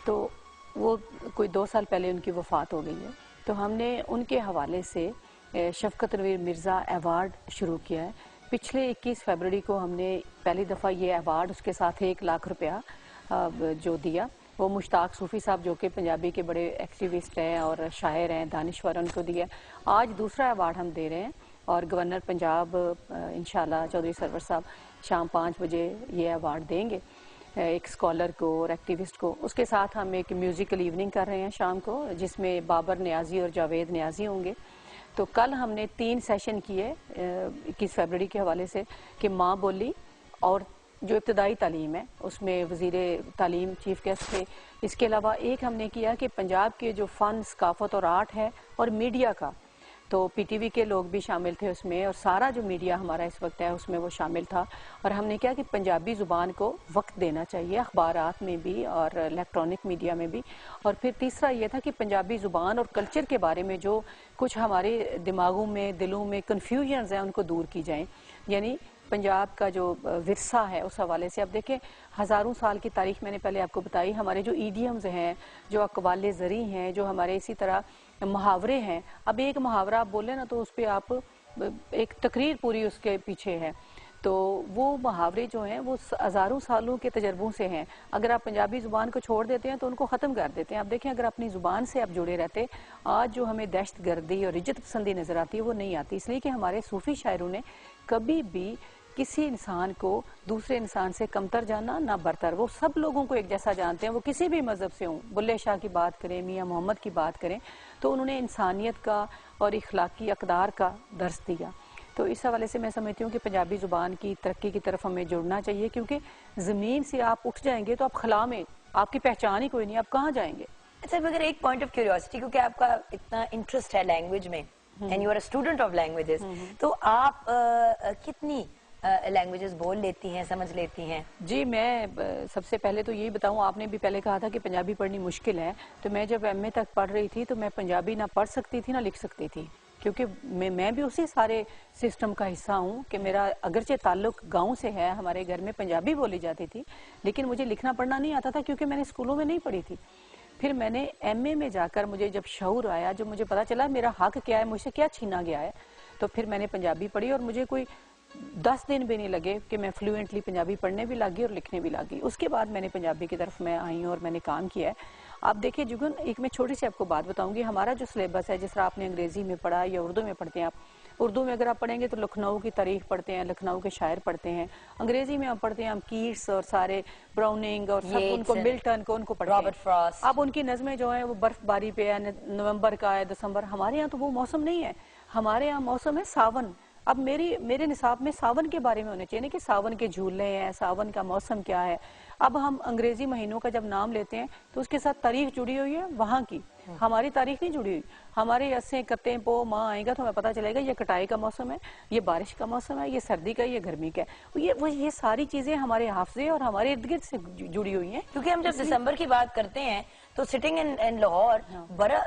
S5: तो वो कोई 2 साल पहले उनकी वफ़ात हो गई है। तो हमने उनके हवाले से शफकत नवीर मिर्ज़ा अवार्ड शुरू किया है। पिछले 21 फरवरी को हमने पहली दफ़ा ये अवार्ड, उसके साथ 1 लाख रुपया जो दिया, वो मुश्ताक सूफ़ी साहब जो कि पंजाबी के बड़े एक्टिविस्ट हैं और शायर हैं, दानिश्वर, उनको दिया। आज दूसरा अवार्ड हम दे रहे हैं और गवर्नर पंजाब इंशाल्लाह चौधरी सरवर साहब शाम 5 बजे ये अवार्ड देंगे एक स्कॉलर को और एक्टिविस्ट को। उसके साथ हम एक म्यूज़िकल इवनिंग कर रहे हैं शाम को, जिसमें बाबर न्याजी और जावेद न्याजी होंगे। तो कल हमने 3 सेशन किए 21 फरवरी के हवाले से कि माँ बोली और जो इब्तदाई तालीम है उसमें वज़ीर तालीम चीफ गेस्ट थे। इसके अलावा एक हमने किया कि पंजाब के जो फ़न, सकाफ़त और आर्ट है और मीडिया का, तो पीटीवी के लोग भी शामिल थे उसमें और सारा जो मीडिया हमारा इस वक्त है उसमें वो शामिल था। और हमने क्या कि पंजाबी ज़ुबान को वक्त देना चाहिए अखबारात में भी और इलेक्ट्रॉनिक मीडिया में भी। और फिर तीसरा ये था कि पंजाबी ज़ुबान और कल्चर के बारे में जो कुछ हमारे दिमागों में, दिलों में कन्फ्यूजन्स हैं उनको दूर की जाएँ। यानी पंजाब का जो विरसा है उस हवाले से अब देखें, हज़ारों साल की तारीख मैंने पहले आपको बताई। हमारे जो ईडियम्स हैं, जो अक़वाले ज़री हैं, जो हमारे इसी तरह मुहावरे हैं। अब एक मुहावरा आप बोले ना तो उस पर आप एक तकरीर पूरी उसके पीछे है। तो वो मुहावरे जो हैं वो हज़ारों सालों के तजर्बों से हैं। अगर आप पंजाबी ज़ुबान को छोड़ देते हैं तो उनको ख़त्म कर देते हैं। आप देखें, अगर अपनी ज़ुबान से आप जुड़े रहते, आज जो हमें दहशत गर्दी और इज्जत पसंदी नज़र आती है वो नहीं आती। इसलिए कि हमारे सूफ़ी शायरों ने कभी भी किसी इंसान को दूसरे इंसान से कमतर जाना ना बरतर, वो सब लोगों को एक जैसा जानते हैं, वो किसी भी मज़हब से हों। बुल्ले शाह की बात करें, मियाँ मोहम्मद की बात करें, तो उन्होंने इंसानियत का और इखलाकी अक़दार का दर्स दिया। तो इस हवाले से मैं समझती हूँ कि पंजाबी ज़ुबान की तरक्की की तरफ हमें जुड़ना चाहिए, क्योंकि ज़मीन से आप उठ जाएंगे तो आप खला में आपकी पहचान ही कोई नहीं, आप कहाँ जाएंगे।
S1: अच्छा, मगर एक पॉइंट ऑफ क्यूरियोसिटी, क्योंकि आपका इतना इंटरेस्ट है लैंग्वेज में and you are a student of languages, तो आप कितनी लैंग्वेजेस बोल लेती हैं, समझ लेती हैं? जी,
S5: मैं सबसे पहले तो यही बताऊं, आपने भी पहले कहा था कि पंजाबी पढ़नी मुश्किल है। तो मैं जब एमए तक पढ़ रही थी तो मैं पंजाबी ना पढ़ सकती थी ना लिख सकती थी, क्योंकि मैं भी उसी सारे सिस्टम का हिस्सा हूँ कि मेरा अगरचे ताल्लुक गांव से है, हमारे घर में पंजाबी बोली जाती थी, लेकिन मुझे लिखना पढ़ना नहीं आता था क्योंकि मैंने स्कूलों में नहीं पढ़ी थी। फिर मैंने एमए में जाकर मुझे जब शऊर आया, जब मुझे पता चला मेरा हक क्या है, मुझसे क्या छीना गया है, तो फिर मैंने पंजाबी पढ़ी और मुझे कोई 10 दिन भी नहीं लगे कि मैं फ्लुएंटली पंजाबी पढ़ने भी लगी और लिखने भी लगी। उसके बाद मैंने पंजाबी की तरफ मैं आई और मैंने काम किया है। आप देखिए जुगन, एक मैं छोटी सी आपको बात बताऊंगी। हमारा जो सिलेबस है, जिस तरह आपने अंग्रेजी में पढ़ा या उर्दू में पढ़ते हैं, आप उर्दू में अगर आप पढ़ेंगे तो लखनऊ की तारीख पढ़ते हैं, लखनऊ के शायर पढ़ते हैं। अंग्रेजी में आप पढ़ते हैं हम कीट्स और सारे ब्राउनिंग और सब उनको, मिल्टन को उनको पढ़ते हैं,
S1: रॉबर्ट फ्रॉस्ट।
S5: अब उनकी नज़में जो है वो बर्फबारी पे है, नवंबर का है, दिसंबर। हमारे यहाँ तो वो मौसम नहीं है, हमारे यहाँ मौसम है सावन। अब मेरे निसाब में सावन के बारे में होने चाहिए कि सावन के झूले हैं, सावन का मौसम क्या है। अब हम अंग्रेजी महीनों का जब नाम लेते हैं तो उसके साथ तारीख जुड़ी हुई है वहाँ की, हमारी तारीख नहीं जुड़ी हुई। हमारे अस्से कत्ते पो माँ आएगा तो हमें पता चलेगा ये कटाई का मौसम है, ये बारिश का मौसम है, ये सर्दी का, ये गर्मी का है। ये सारी चीजें हमारे हाफजे और हमारे इर्द गिर्द से जुड़ी हुई हैं।
S1: क्योंकि हम जब दिसंबर की बात करते हैं तो सिटिंग इन लाहौर,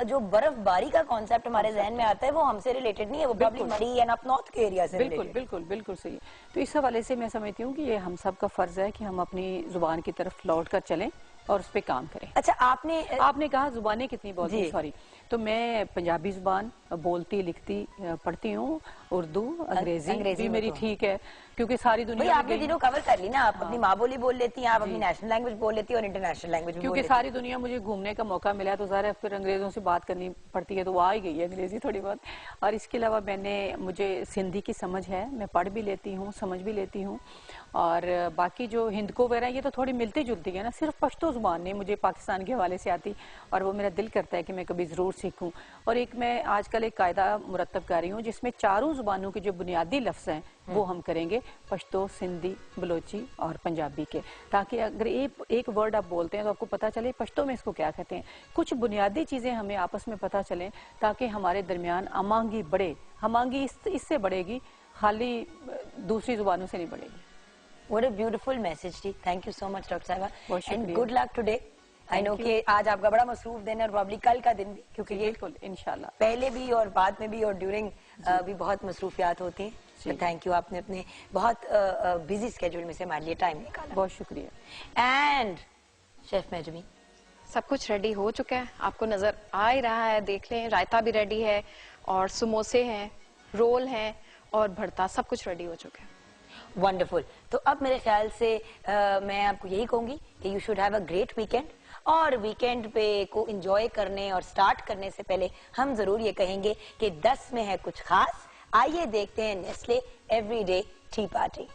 S1: जो बर्फबारी का कॉन्सेप्ट हमारे जहन में आता है वो हमसे रिलेटेड नहीं है, वो प्रॉब्ली मरी एंड अप नॉर्थ के एरिया से
S5: बिल्कुल सही। तो इस हवाले से मैं समझती हूँ कि ये हम सब का फर्ज है कि हम अपनी जुबान की तरफ लौट कर चलें और उस पर काम करें।
S1: अच्छा, आपने
S5: कहा जुबानें कितनी बोलती, सॉरी, तो मैं पंजाबी जुबान बोलती, लिखती, पढ़ती हूँ, उर्दू, अंग्रेजी भी मेरी ठीक है। क्योंकि सारी
S1: भाई
S5: दुनिया में
S1: आपने
S5: गई
S1: तीनों कवर कर ली ना, आप अपनी माँ बोली बोल लेती हैं, आप अपनी नेशनल लैंग्वेज बोल लेती हैं और इंटरनेशनल लैंग्वेज भी बोल
S5: क्योंकि
S1: लेती हैं।
S5: सारी दुनिया मुझे घूमने का मौका मिला है, तो ज़ाहिर है फिर अंग्रेज़ों से बात करनी पड़ती है, तो वो आ ही गई है अंग्रेज़ी थोड़ी बहुत। और इसके अलावा मुझे सिंधी की समझ है, मैं पढ़ भी लेती हूँ, समझ भी लेती हूँ। और बाकी जो हिंदको वगैरह ये तो थोड़ी मिलती जुलती है ना, सिर्फ पश्तो ज़ुबान नहीं मुझे पाकिस्तान के हवाले से आती, और वो मेरा दिल करता है कि मैं कभी ज़रूर सीखूँ। और एक मैं आजकल एक कायदा मुरतब कर रही हूँ जिसमें चारों ज़ुबानों के जो बुनियादी लफ्ज़ हैं वो हम करेंगे, पश्तो, सिंधी, बलोची और पंजाबी के, ताकि अगर एक वर्ड आप बोलते हैं तो आपको पता चले पश्तो में इसको क्या कहते हैं। कुछ बुनियादी चीज़ें हमें आपस में पता चलें ताकि हमारे दरमियान अमांगी बढ़े। हमांगी इससे बढ़ेगी, खाली दूसरी ज़ुबानों से नहीं बढ़ेगी।
S1: What a beautiful message थी। Thank you so much doctor साहिबा,
S5: बहुत
S1: and
S5: शुक्रिया।
S1: good luck today। I know कि आज आपका बड़ा मसरूफ दिन है और प्रॉब्ली कल का दिन भी, क्योंकि ये
S5: बिल्कुल इंशाल्लाह
S1: पहले भी और बाद में भी और ड्यूरिंग भी बहुत मसरूफियात होती हैं। तो थैंक यू, आपने अपने बहुत बिजी स्केड्यूल में से हमारे लिए टाइम निकाला।
S5: बहुत शुक्रिया।
S1: एंड शेफ मेजमी,
S3: सब कुछ रेडी हो चुका है, आपको नजर आ ही रहा है, देख लें। रायता भी रेडी है और समोसे हैं, रोल हैं और भरता, सब कुछ रेडी हो चुका है।
S1: वंडरफुल। तो अब मेरे ख्याल से मैं आपको यही कहूंगी कि you should have a great weekend, और वीकेंड पे को एंजॉय करने और स्टार्ट करने से पहले हम जरूर ये कहेंगे कि 10 में है कुछ खास। आइए देखते हैं नेस्ले एवरीडे टी पार्टी।